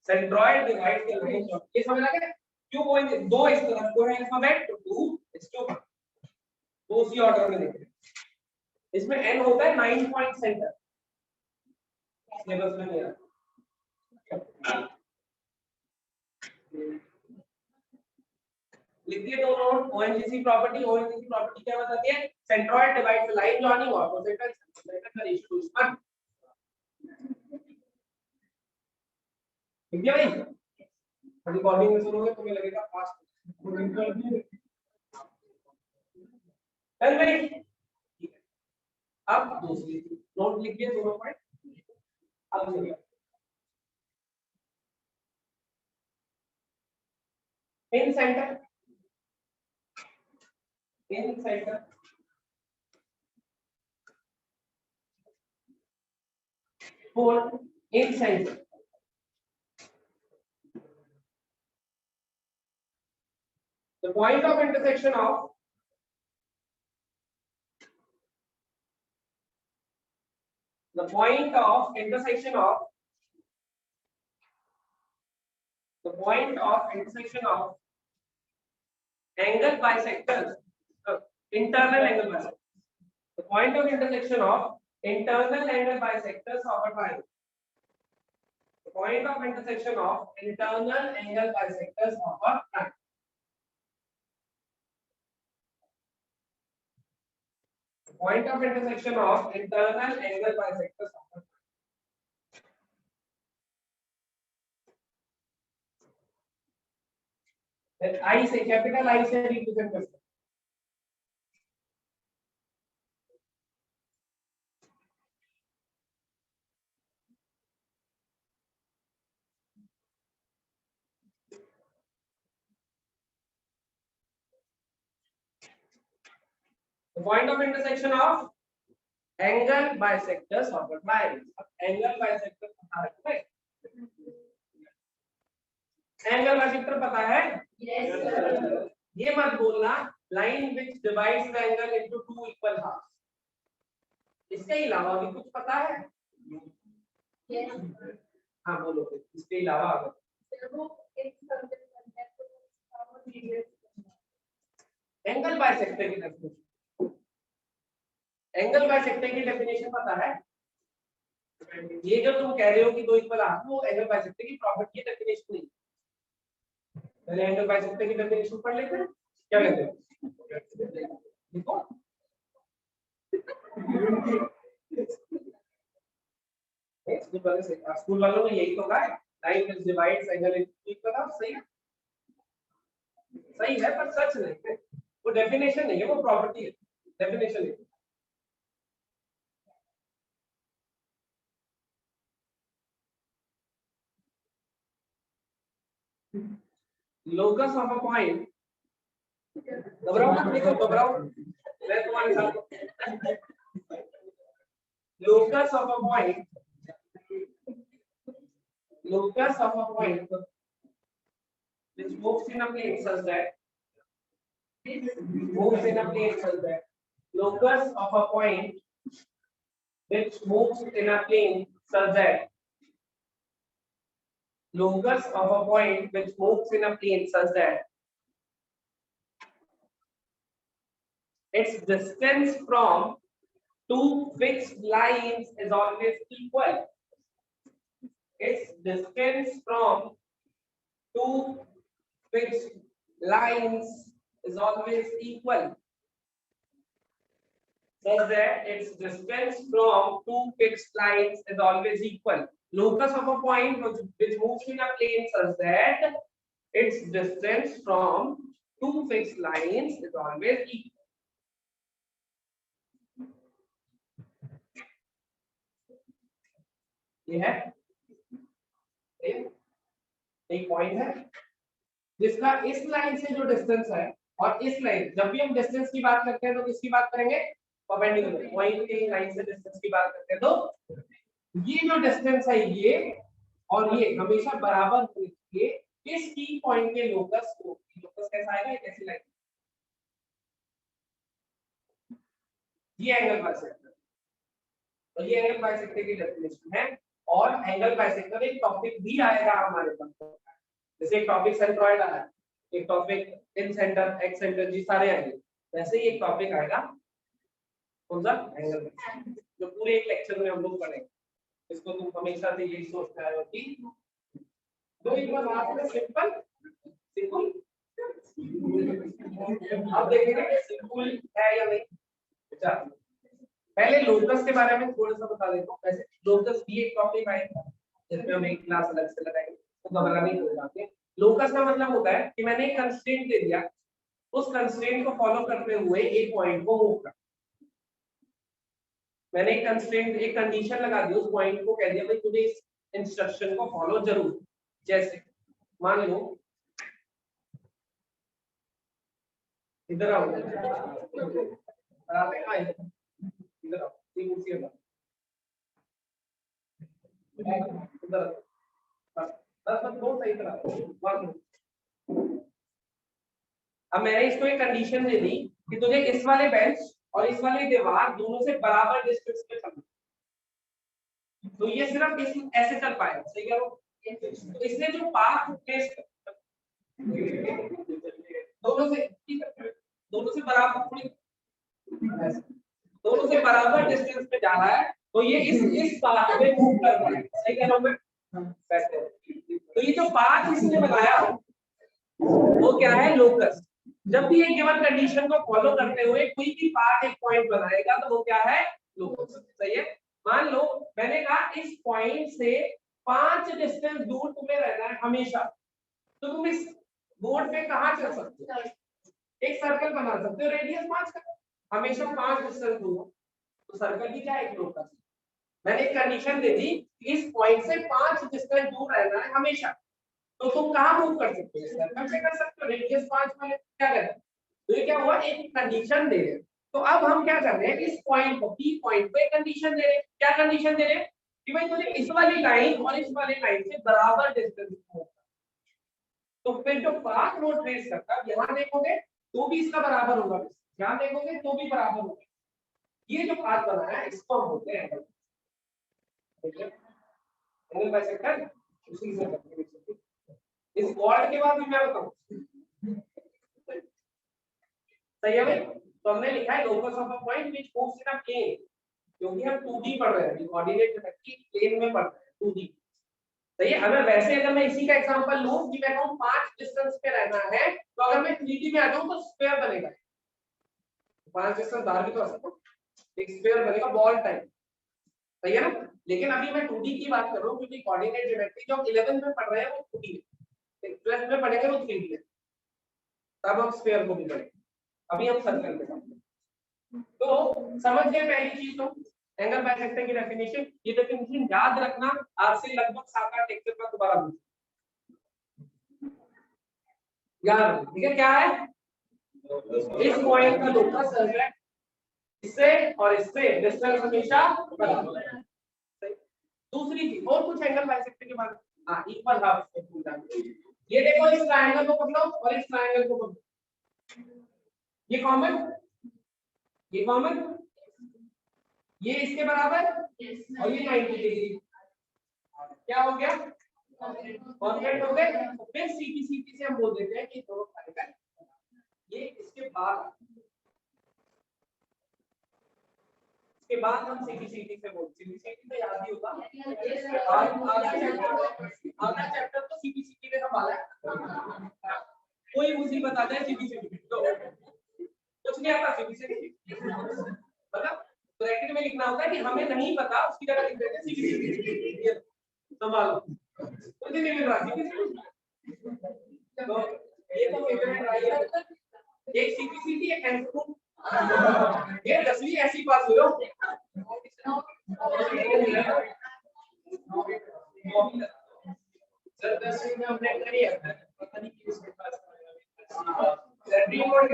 सेंट्रॉइड डिवाइड कर रहे हैं, ये समझ आ गया? क्यों ओएनजीसी दो इस तरफ को है अल्फाबेट, तो 2 इसके ऊपर, तो उसी ऑर्डर में लिखते हैं। इसमें एन होता है 9 पॉइंट सेंटर, सिलेबस में नहीं है। लिखिए दो नोट, ओएनजीसी प्रॉपर्टी क्या बताती है? Centroid divides the line joining orthocentre का रेशियो 2:1। ठीक है भाई? रिकॉर्डिंग में सुनोगे तुम्हें लगेगा फास्ट। चल भाई, ठीक है। अब दूसरी नोट लिखिए दोनों पॉइंट। अब लिखिए इन centre, for in center. The point of intersection of the point of intersection of angle bisectors, internal angle bisectors. The point of intersection of internal angle bisectors of a triangle. The point of intersection of internal angle bisectors of a triangle. The point of intersection of internal angle bisectors of a triangle. Then I say capital I से represent करते हैं. The point of intersection of angle bisectors of a triangle. Angle bisector पता है तुम्हें? Angle bisector पता है? Yes sir. ये मत बोलना line which divides the angle into two equal halves. इसके अलावा भी कुछ पता है? Yes. हाँ बोलो, इसके अलावा अगर एंगल बाइसेक्टर की डेफिनेशन, एंगल बाइसेक्टर की डेफिनेशन पता है? ये जो तुम कह रहे हो कि दो इक्वल हाफ, वो एंगल बाइसेक्टर की प्रॉपर्टी की डेफिनेशन नहीं। पहले एंगल बाइसेक्टर की डेफिनेशन पढ़ लेते हैं, क्या कहते हो? देखो स्कूल वालों ने यही तो कहा है, line which divides angle into equal half. सही है, सही है, पर सच नहीं है, वो डेफिनेशन नहीं है, वो प्रॉपर्टी है, डेफिनेशन नहीं। लोकस ऑफ अ पॉइंट, घबराओ मत, देखो घबराओ, मैं तुम्हारे साथ हूं। Locus of a point, locus of a point which moves in a plane such that locus of a point which moves in a plane such that locus of a point which moves in a plane such that its distance from two fixed lines is always equal. Its distance from two fixed lines is always equal, such that its distance from two fixed lines is always equal. Locus of a point which moves in a plane such that its distance from two fixed lines is always equal. ये है एक point है जिसका इस line से जो distance है, और इस लाइन, जब भी हम डिस्टेंस की बात करते हैं तो किसकी बात करेंगे? परपेंडिकुलर पॉइंट की लाइन से डिस्टेंस की बात करते हैं तो ये जो डिस्टेंस है ये और ये हमेशा बराबर होने चाहिए इस की पॉइंट के लोकस को। लोकस कैसा आएगा? एक ऐसी लाइन, ये एंगल बाइसेक्टर, तो ये एंगल बाइसेक्टर की डेफिनेशन है। और एंगल बाइसेक्टर एक टॉपिक भी आएगा हमारे पास, जैसे एक टॉपिक सेंट्रॉइड आया, एक topic incentre, excentre, जी सारे आएंगे, वैसे ही एक टॉपिक आएगा कौन सा? एंगल, जो पूरे एक लेक्चर में हम लोग पढ़ेंगे। इसको तुम हमेशा से यही सोचते आए हो कि दो इक्वल हाफ में सिंपल सिंपल, अब देखेंगे कि सिंपल है या नहीं। अच्छा, पहले लोकस के बारे में थोड़ा सा बता देता हूँ। वैसे लोकस भी एक टॉपिक आएगा जिसमें हम एक क्लास अलग से लगाएंगे, तो घबराने की कोई बात नहीं। लोकस का मतलब होता है कि मैंने एक कंस्ट्रेंट दे दिया, उस कंस्ट्रेंट को फॉलो करते हुए एक पॉइंट को मूव कर, मैंने एक कंस्ट्रेंट, एक कंडीशन लगा दी, उस पॉइंट को कह दिया भाई तुझे इस इंस्ट्रक्शन को फॉलो जरूर। जैसे मान लो इधर आओ, इधर आओ, ये कुर्सी है, इधर बस दो सही तरह। अब मैंने इसको एक कंडीशन दे दी कि तुझे इस वाले बेंच और इस वाली दीवार दोनों से बराबर डिस्टेंस पे चलना, तो ये सिर्फ ऐसे चल पाएगा। सही करो, तो इसने जो पाथ ट्रेस दोनों से बराबर, दोनों से बराबर डिस्टेंस पे जा रहा है, तो ये इस पाथ पे मूव कर रहा है। सही कह रहा हूं मैं? तो ये जो पाथ इसने बनाया वो क्या है? लोकस। जब भी एक गिवन कंडीशन को फॉलो करते हुए कोई भी पाथ एक पॉइंट बनाएगा तो वो क्या है? लोकस। सही है। मान लो मैंने कहा इस पॉइंट से 5 डिस्टेंस दूर तुम्हें रहना है हमेशा, तो तुम इस बोर्ड पे कहां चल सकते हो? एक सर्कल बना सकते हो, रेडियस 5 का, हमेशा 5 डिस्टेंस दूर, तो सर्कल की क्या है? लोकस। मैंने एक कंडीशन दे दी कि इस पॉइंट से 5 डिस्टेंस दूर रहना है हमेशा, तो तुम कहां मूव कर सकते हो? सर्कल से कर सकते हो, रेडियस 5 वाले क्या करते हैं? तो ये क्या हुआ? एक कंडीशन दे रहे। तो अब हम क्या कर रहे हैं? इस पॉइंट को, पी पॉइंट पे कंडीशन दे रहे हैं। क्या कंडीशन दे रहे हैं? कि भाई तुझे इस वाली लाइन और इस वाली लाइन से बराबर डिस्टेंस मूव, तो फिर जो पाथ वो ट्रेस करता है, यहां देखोगे तो भी इसका बराबर होगा, यहां देखोगे तो भी बराबर होगा। ये जो पाथ बना है इसको हम बोलते हैं एंगल। ठीक है, एंगल बाइसेक्टर उसी से करते हैं। इस वर्ड के बाद मैं बताऊं, सही है भाई? तो हमने लिखा है locus of a point which moves in a plane, क्योंकि हम 2D पढ़ रहे हैं, कोऑर्डिनेट की प्लेन में पढ़ रहे हैं, 2D। सही है। अगर वैसे अगर मैं इसी का एग्जांपल लूं कि मैं कहूं 5 डिस्टेंस पे रहना है तो अगर मैं 3D में आ जाऊं तो स्फीयर बनेगा, 5 डिस्टेंस बाहर भी तो आ सकता हूं, एक स्फीयर बनेगा बॉल टाइप, सही है ना। लेकिन अभी मैं 2D की बात कर रहा हूं क्योंकि कोऑर्डिनेट ज्योमेट्री जो 11th में पढ़ रहे हैं वो 2D है, 12th में पढ़ेंगे वो 3D है, तब हम स्फीयर को भी पढ़ेंगे, अभी हम सर्कल पे पढ़ेंगे। तो समझ गए पहली चीज तो एंगल बाइसेक्टर की डेफिनेशन, ये डेफिनेशन याद रखना, आपसे लगभग 7-8 लेक्चर पर दोबारा पूछे यार, ठीक है। क्या है, इस पॉइंट का लोकस है, इससे और इससे डिस्टेंस हमेशा बराबर है। दूसरी चीज और कुछ एंगल बाइसेक्टर के बारे में, हां इक्वल हाफ ये देखो, इस ट्रायंगल को पकड़ो और इस ट्रायंगल को पकड़ो, ये कॉमन, ये कॉमन, ये इसके बराबर और ये 90 डिग्री, क्या हो गया, कॉन्ग्रुएंट हो गए। तो फिर सीधी सीधी से हम बोल देते हैं कि दोनों पैरेलल, ये इसके बाद हम सीधी सीधी से बोल, सीधी सीधी तो याद ही होगा, आधा चैप्टर तो सीधी सीधी में संभाला है, कोई मुसीबत आ जाए सीधी सीधी तो कुछ नहीं आता, सीधी सीधी मतलब ब्रैकेट में लिखना होता है कि हमें नहीं पता, उसकी जगह लिख देते हैं सीधी सीधी, संभालो कुछ नहीं मिल रहा सीधी सीधी। तो ये तो फेवरेट रही है, एक सीधी सीधी एक हैंडस्क्रू, ये 10वीं ऐसी पास हुए हो सर, 10वीं में हमने करी है, पता नहीं किसके पास ड्रीम वर्ल्ड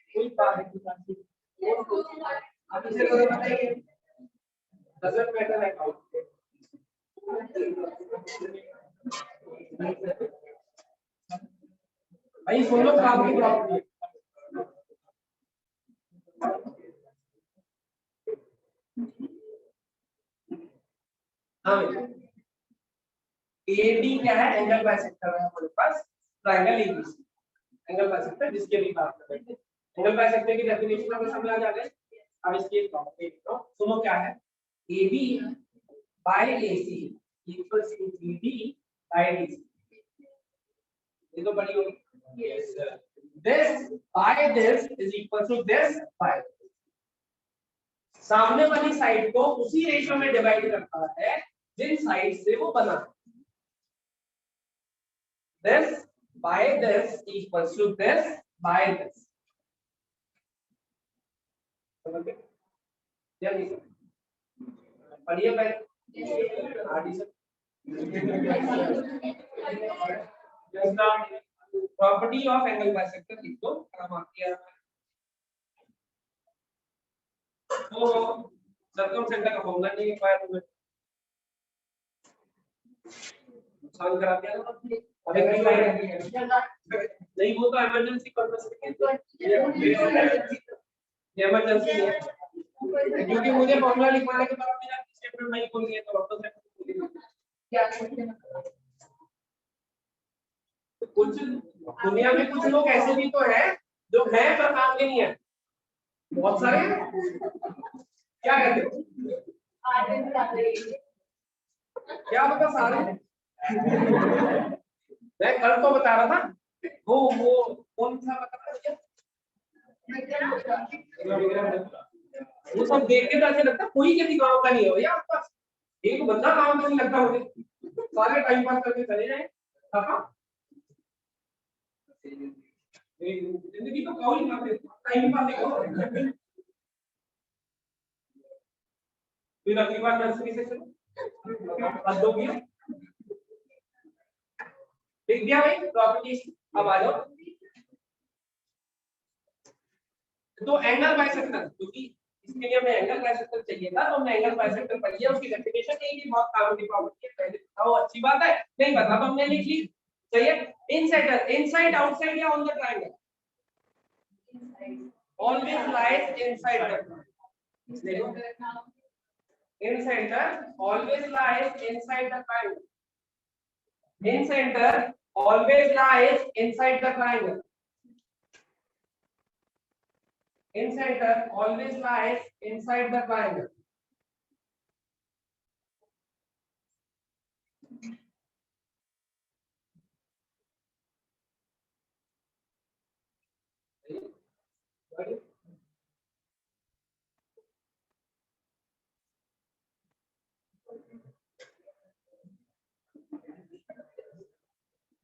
कोई बात आप इसे बताइए, डजंट मैटर है भाई, सुनो काम की प्रॉपर्टी, हाँ एडी क्या है, एंगल बाइसेक्टर है हमारे पास, ट्रायंगल एबीसी एंगल बाइसेक्टर जिसके भी बात कर रहे हैं। एंगल बाइसेक्टर की डेफिनेशन हमें समझ आ जाए, अब इसकी एक प्रॉपर्टी तो सुनो क्या है, AB by AC equals to BD by DC, ये तो बड़ी होगी, yes sir, this by this is equal to this by सामने वाली साइड को उसी रेशियो में डिवाइड करता है जिन साइड से वो बना, this by this equals to this by this, समझ गए या नहीं पढ़िए पहले आदि से प्रॉपर्टी ऑफ एंगल बाइसेक्टर लिख दो, काम आती है तो सर्कमसेंटर का फॉर्मूला नहीं पाया तुम्हें, सॉल्व करा दिया अरे नहीं, वो तो इमरजेंसी पर्पस के इमरजेंसी है, क्योंकि मुझे फॉर्मूला लिखवाने के बाद मेरा चैप्टर नहीं खोल गया तो वापस से क्या कुछ दुनिया में कुछ लोग ऐसे भी तो है जो है पर काम के नहीं है, बहुत सारे क्या कहते हो, क्या बता सारे, मैं कल तो बता रहा था वो कौन सा बता रहा, वो सब देख के तो ऐसे लगता कोई किसी गांव का नहीं है भैया आपके पास, एक बंदा काम का नहीं लगता मुझे, सारे टाइम पास करके चले जाए, जिंदगी तो कौन ही टाइम पास करो, फिर अगली बार नर्सरी से चलो हद हो गया, लिख दिया भाई प्रॉपर्टीज, अब आ जाओ। तो एंगल बाइसेक्टर, क्योंकि इसके लिए हमें एंगल बाइसेक्टर चाहिए था, तो हमने एंगल बाइसेक्टर पढ़ लिया, उसकी डेफिनेशन यही कि बहुत काम की प्रॉपर्टी है, पहले बताओ अच्छी बात है, नहीं पता तो हमने लिख ली, सही है। इनसाइड आउटसाइड या on the triangle, always lies inside the, in center always lies inside the triangle, in center always lies inside the triangle, in center always lies inside the triangle,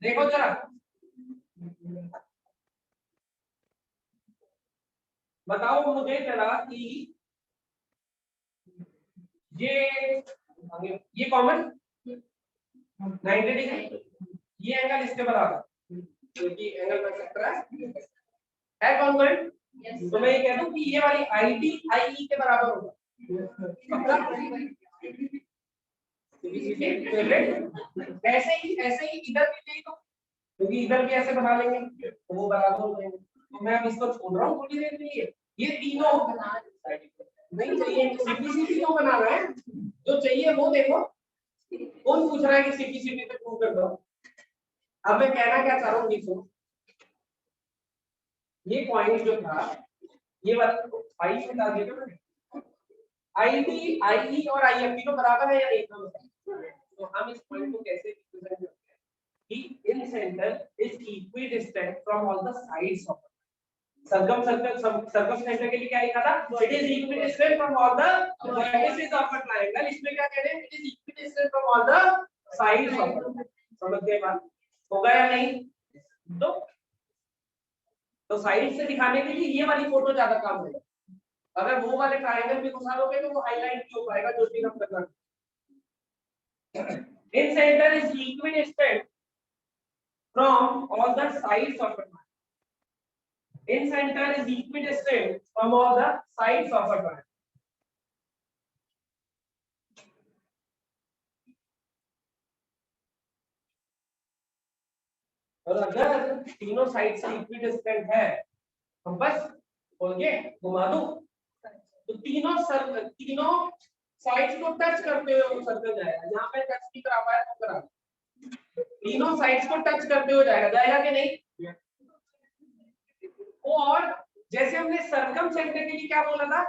देखो जरा, बताओ मुझे जरा कि ये कॉमन 90 डिग्री, ये angle इसके बराबर, क्योंकि एंगल बन सकता है कॉन्ग्रुएंट। तो मैं ये कह दूं कि ये वाली आईडी आईई के बराबर होगा। ऐसे ही इधर भी यही तो, क्योंकि इधर भी ऐसे बना लेंगे तो वो बराबर हो जाएंगे। तो मैं अब इसको छोड़ रहा हूँ थोड़ी देर के लिए। ये तीनों नहीं चाहिए, सीपीसीपी क्यों बना रहा है, जो चाहिए वो देखो। कौन पूछ रहा है कि सीपीसीपी पे प्रूव कर दो। अब मैं कहना क्या चाह रहा हूँ, देखो ये पॉइंट जो था ये वाला आई बता दिया मैंने, आईडी आईई और आईएफ तीनों बराबर है या नहीं। तो हम इस पॉइंट को कैसे रिप्रेजेंट करते हैं कि incentre is equidistant from all the sides of circumcentre के लिए क्या लिखा था, it is equidistant from all the vertices of a triangle. इसमें क्या कह रहे हैं, it is equidistant from all the sides of. समझ गए बात, होगा या नहीं। तो साइड से दिखाने के लिए ये वाली फोटो ज्यादा काम है। अगर वो वाले ट्रायंगल भी घुसा लोगे तो वो हाईलाइट नहीं हो पाएगा, जो चीज हम करना। Incentre is equidistant from all the sides of a triangle. In center is equidistant from all the sides of a triangle. और अगर तीनों साइड से इक्विडिस्टेंट है तो बस बोल के घुमा दो, तो तीनों साइड्स को टच करते हुए वो सर्कल जाएगा। यहाँ पे टच नहीं करा पाया तो करा, तीनों साइड्स को टच करते हुए जाएगा कि नहीं। और जैसे हमने सर्कम सेंटर के लिए क्या बोला था,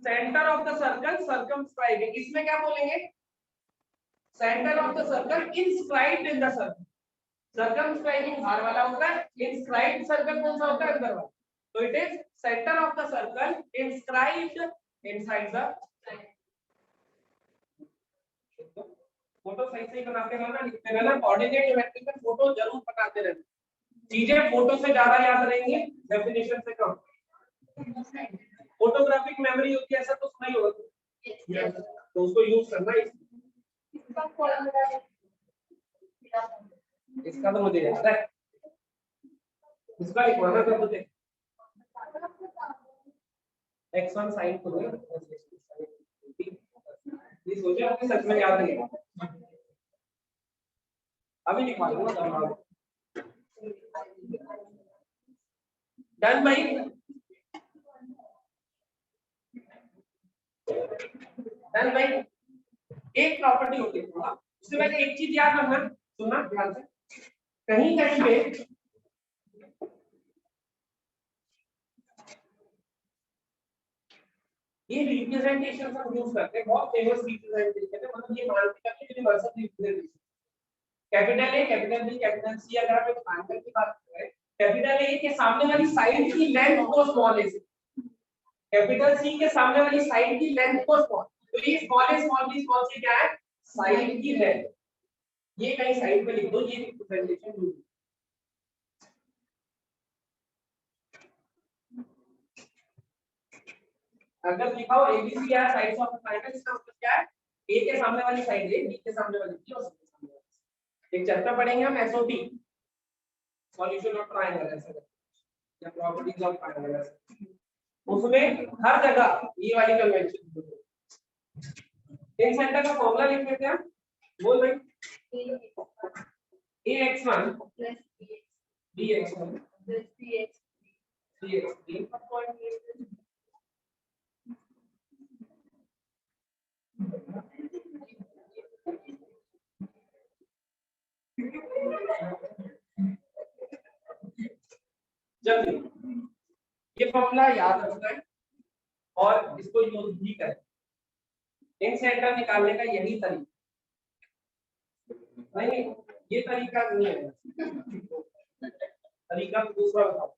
centre of the circle circumscribing, इसमें क्या बोलेंगे, centre of the circle inscribed in the circle. Circumscribing बाहर वाला होता है, इंस्क्राइब्ड सर्कल कौन सा होता है, अंदर वाला। तो it is centre of the circle inscribed inside the. Photo सही सही बनाते रहना, लिखते रहना, कोऑर्डिनेट ज्योमेट्री में फोटो जरूर बनाते रहना। चीजें फोटो से ज्यादा याद रहेंगी डेफिनेशन से कम। फोटोग्राफिक मेमोरी होती है, ऐसा तो सुना ही होगा, तो उसको यूज करना। इसका तो मुझे याद है, इसका लिखवाना था मुझे, x1 sin को ये सोचे आपने सच में याद नहीं, अभी लिखवा दूंगा। डन भाई, डन भाई। एक प्रॉपर्टी होती है, उससे पहले एक चीज याद रखना, सुनना ध्यान से, कहीं कहीं पे ये रिप्रेजेंटेशन हम यूज करते हैं, बहुत फेमस रिप्रेजेंटेशन है, मतलब ये मानते हैं कि universal representation. Capital A, capital B, capital C, अगर हम एक ट्रायंगल की बात करें, कैपिटल ए के सामने वाली साइड की लेंथ को स्मॉल ए से, कैपिटल सी के सामने वाली साइड की लेंथ को स्मॉल, तो ये स्मॉल ए स्मॉल बी स्मॉल सी क्या है, साइड की लेंथ। ये कहीं साइड पे लिख दो, ये रिप्रेजेंटेशन यूज। अगर लिखा हो एबीसी या साइड्स ऑफ ट्रायंगल, इसका मतलब क्या है, ए के सामने वाली साइड ए, बी के सामने वाली बी और सी के सामने वाली। एक चैप्टर पढ़ेंगे हम एसओटी, सॉल्यूशन ऑफ ट्रायंगल ऐसे, या प्रॉपर्टीज ऑफ ट्रायंगल ऐसे, उसमें हर जगह ये वाली कन्वेंशन। इन सेंटर का फॉर्मूला लिख लेते हैं, बोल भाई, ax1 bx1 cx3 जल्दी ये फॉर्मूला याद रखना है और इसको यूज भी करें। इन सेंटर निकालने का यही तरीका नहीं, ये तरीका नहीं है, तरीका दूसरा बताओ।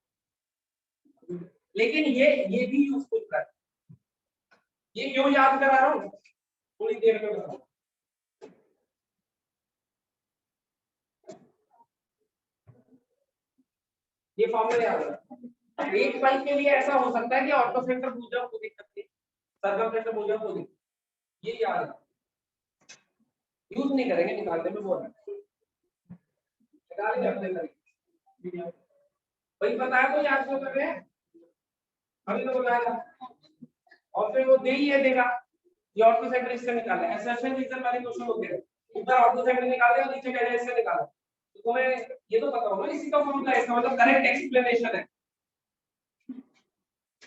लेकिन ये भी यूजफुल कर, ये क्यों याद करा रहा हूँ थोड़ी देर में बताऊँ। ये फॉर्मूला याद रखना। एक पाइप के लिए ऐसा हो सकता है कि ऑटो सेंटर भूल जाओ, कोई दिक्कत नहीं, सर्कम सेंटर भूल जाओ, कोई दिक्कत, ये याद रखना, यूज नहीं करेंगे, निकालते में बोल रहा निकालेंगे अपने तरीके। वही बताया तो याद क्यों कर रहे हैं, अभी तो बताया, और फिर वो दे ही है देगा, ये ऑटो सेंटर इससे निकाला है, असर्शन रीजन वाले क्वेश्चन होते हैं, ऊपर ऑटो सेंटर निकाल दिया, नीचे कह रहे हैं इससे निकाला, तो तुम्हें ये तो पता होगा इसी का फॉर्मूला है, इसका मतलब करेक्ट एक्सप्लेनेशन है,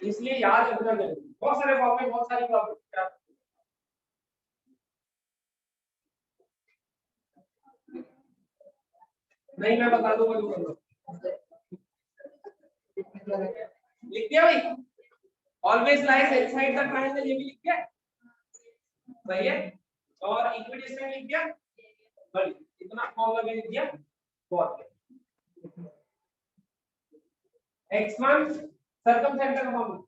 इसलिए याद रखना जरूरी। बहुत सारे फॉर्मूले, बहुत सारी प्रॉब्लम, नहीं मैं बता दूंगा तुमको, लिख दिया भाई, always lies inside the triangle, ये भी लिख दिया, सही है, और इक्विडिस्टेंट लिख दिया, बड़ी इतना फॉर्मूला भी लिख दिया, बहुत x1 circumcentre formula,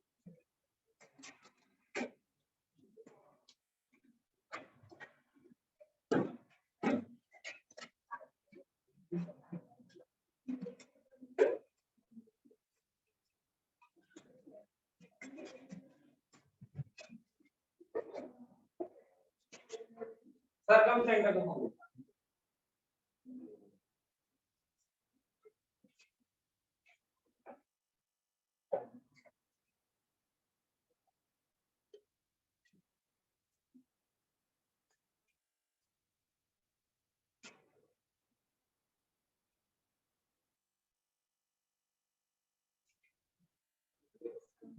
circumcentre का फॉर्मूला,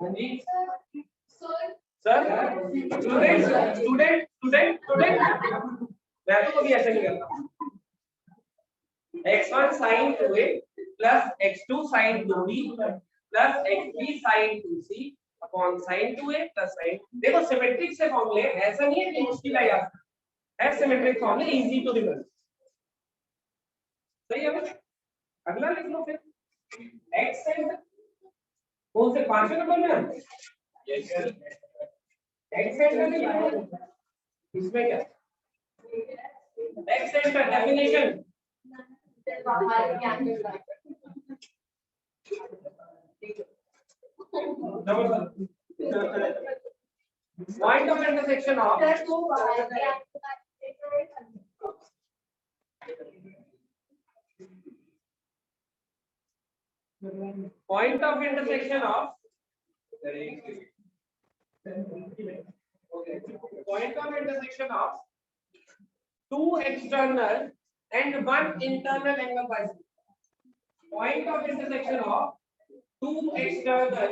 हाँ जी sir, student student student student, मैं तो कभी ऐसा नहीं करता, x1 sin 2a plus x2 sin 2b plus x3 sin 2c upon sin 2a plus sin, देखो सिमेट्रिक से फॉर्मूले, ऐसा नहीं है कि मुश्किल है यार, है सिमेट्रिक फॉर्मूले, इजी टू रिमेंबर, सही है ना, अगला लिख लो फिर, x सेंटर कौन से 5वें नंबर में, x सेंटर लिख लो, इसमें क्या x centre definition, point of intersection of point of intersection of point of intersection of two external and one internal angle bisector, point of intersection of two external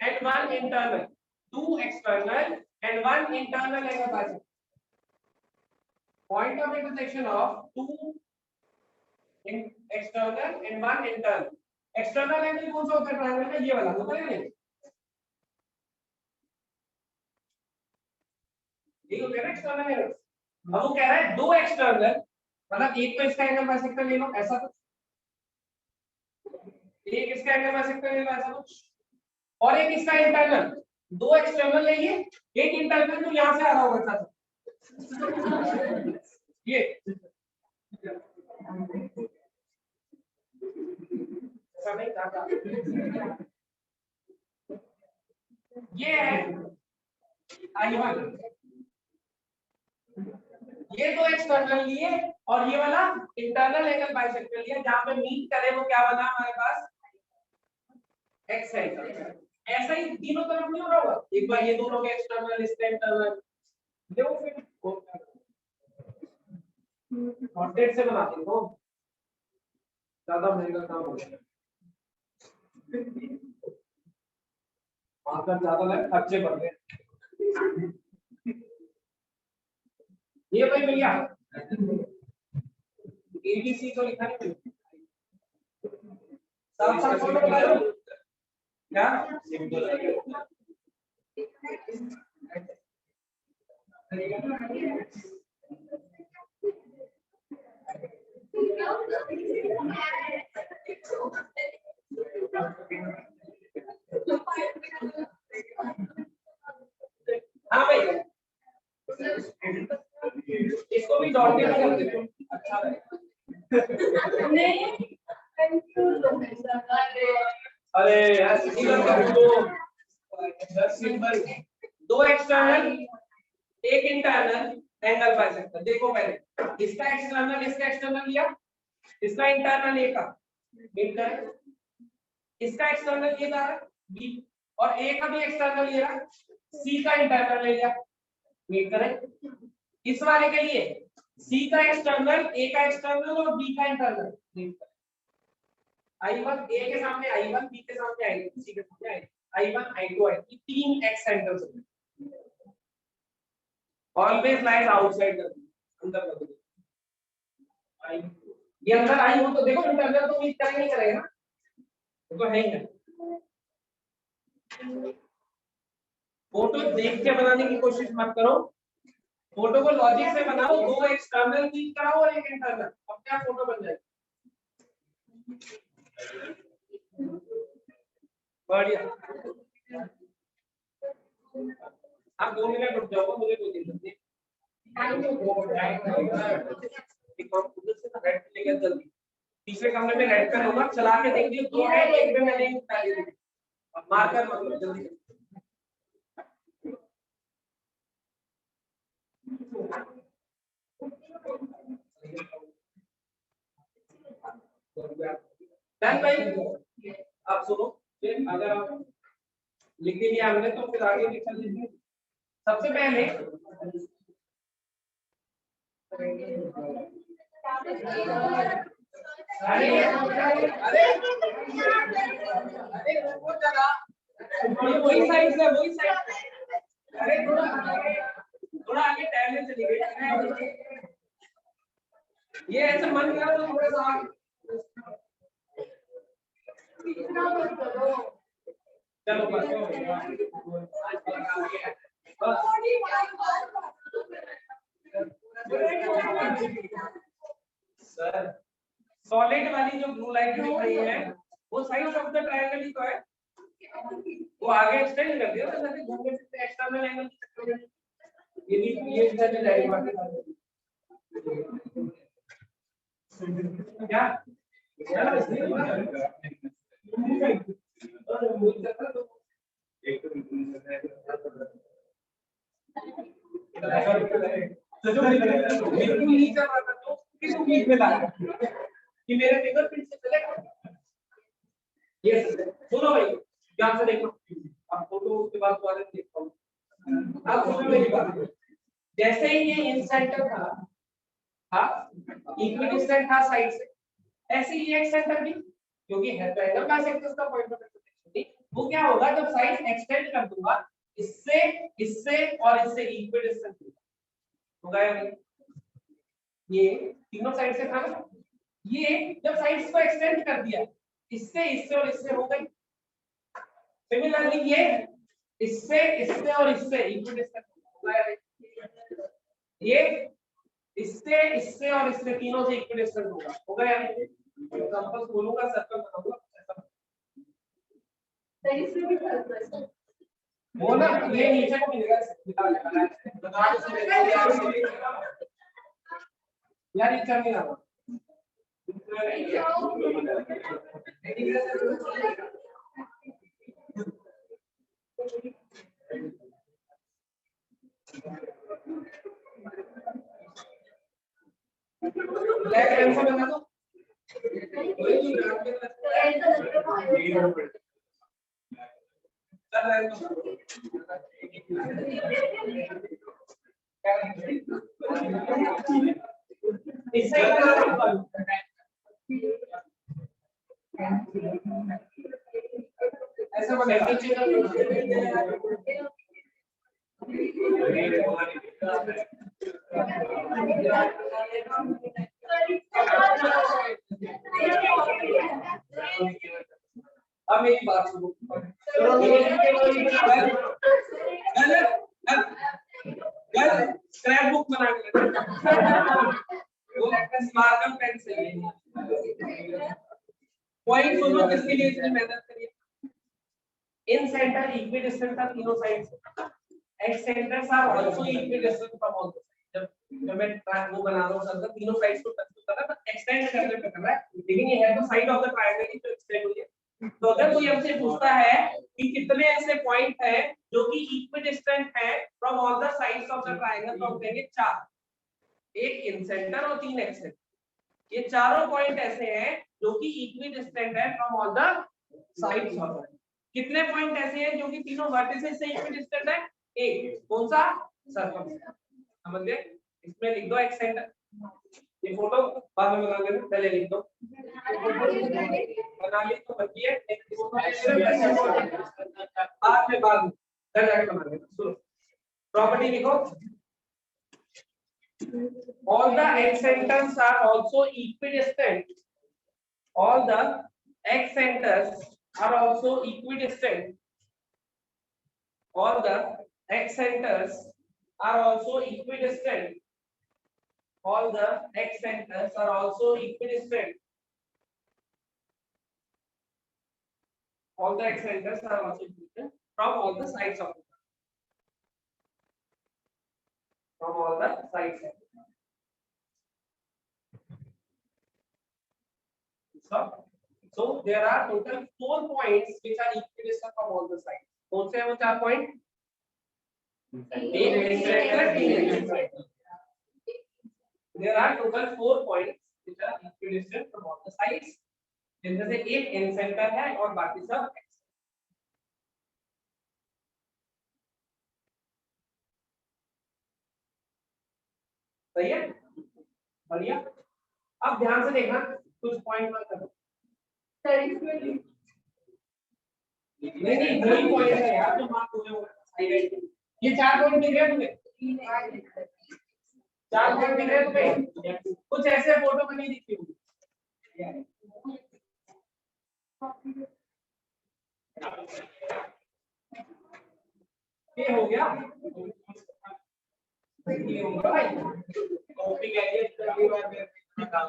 and one internal, two external and one internal angle bisector, point of intersection of two external and one internal, external angle कौन सा होता है triangle का, ये वाला होता है, ये होता है एक्सटर्नल एंगल। अब वो कह रहा है दो एक्सटर्नल, मतलब एक तो इसका एंगल बाइसेक्टर ले लो ऐसा कुछ, एक इसका एंगल बाइसेक्टर ले लो ऐसा कुछ, और एक इसका इंटरनल, दो एक्सटर्नल लेंगे, एक इंटरनल तो यहां से आ रहा होगा साथ, ये ऐसा नहीं था, ये है I1, ये दो एक्सटर्नल लिए और ये वाला इंटरनल एंगल बाइसेक्टर लिया, जहां पे मीट करे वो क्या बना हमारे पास x है, ऐसा ही तीनों तरफ नहीं हो रहा होगा, एक बार ये दोनों के एक्सटर्नल इसका इंटरनल, देखो फिर नोटेड से बनाते हो, ज्यादा महंगा काम हो जाएगा, मार्कर ज्यादा लगे, खर्चे बढ़ गए, ये भाई भैया एबीसी तो लिखा नहीं, साफ साफ फोटो बता दो क्या, डॉटेड कर देते हो, अच्छा रहेगा। अरे यार सिंगल सिंबल, दो एक्सटर्नल एक इंटरनल एंगल बाइसेक्टर। देखो पहले इसका एक्सटर्नल लिया, इसका इंटरनल ए का मीट करें, इसका एक्सटर्नल ये था बी, और ए का भी एक्सटर्नल ये रहा सी का इंटरनल ले लिया, मीट करें। इस वाले के लिए सी का एक्सटर्नल, ए का एक्सटर्नल और बी का इंटरनल मीट करें। I1 ए के सामने I1, बी के सामने I2, सी के सामने I1, I2, I3, तीन एक्स सेंटर्स हैं। ऑलवेज लाइज आउटसाइड कर अंदर कर दो। ये अंदर आई हो तो देखो इंटरनल तो मीट करेंगे करेगा ना, तो है ही है। फोटो देख के बनाने की कोशिश मत करो, फोटो को लॉजिक से बनाओ, दो एक्सटर्नल मीट कराओ और एक इंटरनल, अब क्या फोटो बन जाएगी। बढ़िया, आप 2 मिनट रुक जाओ, मुझे कोई दिक्कत नहीं। रेड लेकर जल्दी तीसरे कमरे में रेड पेन होगा, चला के देख लियो, दो है एक में मैंने निकाल दिया, अब मार्कर मतलब जल्दी। डन भाई, आप सुनो, फिर अगर आप लिख लिया हमने तो फिर आगे भी चल लीजिए। सबसे पहले अरे वो जगह वही साइड से, वही साइड, अरे थोड़ा आगे टहलने चली गई, ये ऐसे मन करो तो थोड़ा सा आगे चलो बस सर सॉलिड वाली जो ब्लू लाइट दिख रही है वो साइड ऑफ द ट्रायंगल ही तो है, वो आगे एक्सटेंड कर दिया तो सर घूमने से एक्सटर्नल एंगल ये इधर जाएगी बाकी क्या कि मेरे फिंगरप्रिंट से चलेगा। यस सुनो भाई ध्यान से देखो, अब फोटो उसके बाद वाले देखता हूँ। अब सुनो मेरी बात, जैसे ही ये इन सेंटर था, हाँ इक्विडिस्टेंट था साइड से, ऐसे ही एक सेंटर भी क्योंकि है तो एंगल बाइसेक्टर का पॉइंट ऑफ इंटरसेक्शन, वो क्या होगा जब साइड एक्सटेंड कर दूंगा इससे इससे और इससे इक्विडिस्टेंट होगा या नहीं, ये तीनों साइड से था ना, ये जब साइड्स को एक्सटेंड कर दिया इससे इससे और इससे हो गई, सिमिलरली ये इससे और इससे इक्विडिस्टेंट होगा या नहीं, ये इससे और इससे तीनों से इक्विडिस्टेंट होगा या नहीं। एग्जांपल बोलूंगा सर्कल बनाऊंगा वो ना ये नीचे को मिलेगा यार ये चल नहीं रहा ब्लैक पेन से बना दो ऐसा बनेगा अब मेरी बात सुनो, स्क्रैप बुक बना के वो मार्कर पेन से पॉइंट सुनो किसके लिए इतनी मेहनत करी, इन सेंटर इक्विडिस्टेंट था तीनों साइड से, excentres are also equidistant from all the side, जब मैं वो बना रहा हूँ सर्कल तीनों साइड्स को टच कर रहा है तो एक्सटेंड करने पे कर रहा है, लेकिन ये है तो साइड ऑफ द ट्रायंगल की जो एक्सटेंड हुई है। तो अगर कोई हमसे पूछता है कि कितने ऐसे पॉइंट है जो कि इक्विडिस्टेंट है from all the sides of the triangle, तो हम कहेंगे 4, एक इन सेंटर और 3 एक्सटेंड। ये चारों पॉइंट ऐसे हैं जो कि इक्विडिस्टेंट है from all the sides of the. कितने पॉइंट ऐसे हैं जो कि तीनों वर्टिसेस से इक्विडिस्टेंट है? एक। कौन सा? सर्कल। समझ गए? इसमें लिख दो एक्सटेंड। ये फोटो बाद में बना लेना, पहले लिख दो। बना ली तो बची है एक फोटो, बाद में कर जाके बना लेना। सुनो प्रॉपर्टी लिखो, all the x-centers are also equidistant. All the x-centers are also equidistant. All the x-centers are also equidistant. All the x-centers are also equidistant. All the x-centers are also equidistant from all the sides of the from all the sides. So there are total 4 points which are equidistant from all the sides. कौन से हैं वो 4 point? There are total 4 points which are equidistant from all the sides. जिनमें से एक इन centre है और बाकी सब x। सही है? बढ़िया। अब ध्यान से देखना, कुछ पॉइंट मार्क करो। नहीं वही पॉइंट है यार जो मार्क हुए हैं। ये 4 पॉइंट दिख रहे हैं तुम्हें? 4 पॉइंट दिख रहे हैं तुम्हें? कुछ ऐसे फोटो में नहीं दिखती होगी। ये हो गया। ये हो गया भाई। कॉपी करिए पहली बार में काम।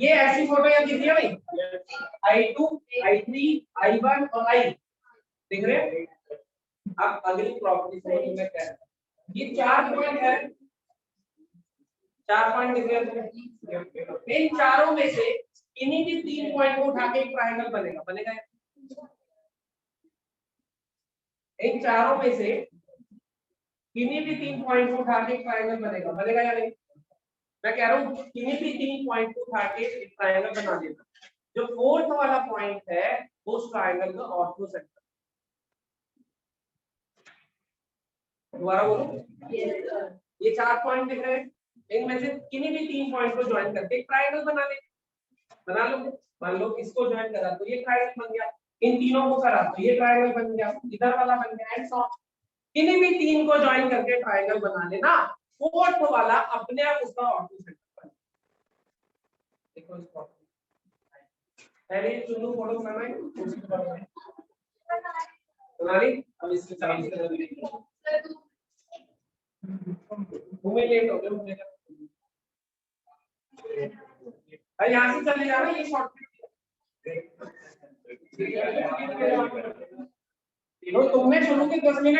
ये ऐसी फोटो यहाँ दिख रही है भाई, I2, I3, I1 और I दिख रहे हैं। अब अगली प्रॉपर्टी से मैं क्या है, ये 4 पॉइंट है, 4 पॉइंट दिख रहे हैं। इन चारों में से इन्हीं भी 3 पॉइंट को उठा के एक ट्रायंगल बनेगा। बनेगा इन चारों में से किन्हीं भी 3 पॉइंट को उठा के एक ट्रायंगल बनेगा। बनेगा या नहीं? मैं कह रहा हूँ किन्हीं भी 3 पॉइंट को उठा के एक ट्रायंगल बना देना। जो 4th वाला पॉइंट है वो उस ट्रायंगल का ऑर्थो सेंटर। दोबारा बोलो। ये 4 पॉइंट दिख रहे हैं, इनमें से किन्हीं भी 3 पॉइंट को ज्वाइन करके एक ट्रायंगल बना ले। बना लो। मान लो इसको ज्वाइन करा तो ये ट्रायंगल बन गया, इन तीनों को करा तो ये ट्रायंगल बन गया, इधर वाला बन गया एंड सो। किन्हीं भी 3 को ज्वाइन करके ट्रायंगल बना लेना, 4th वाला अपने आप उसका ऑर्थो सेंटर बन। देखो इसको पहले चुनू फोटो बनाना है, बना ली। अब इसके साइड घूमे लेट हो गए। अरे यहाँ से चले जाना, ये शॉर्टकट तुम्हें शुरू के 10 मिनट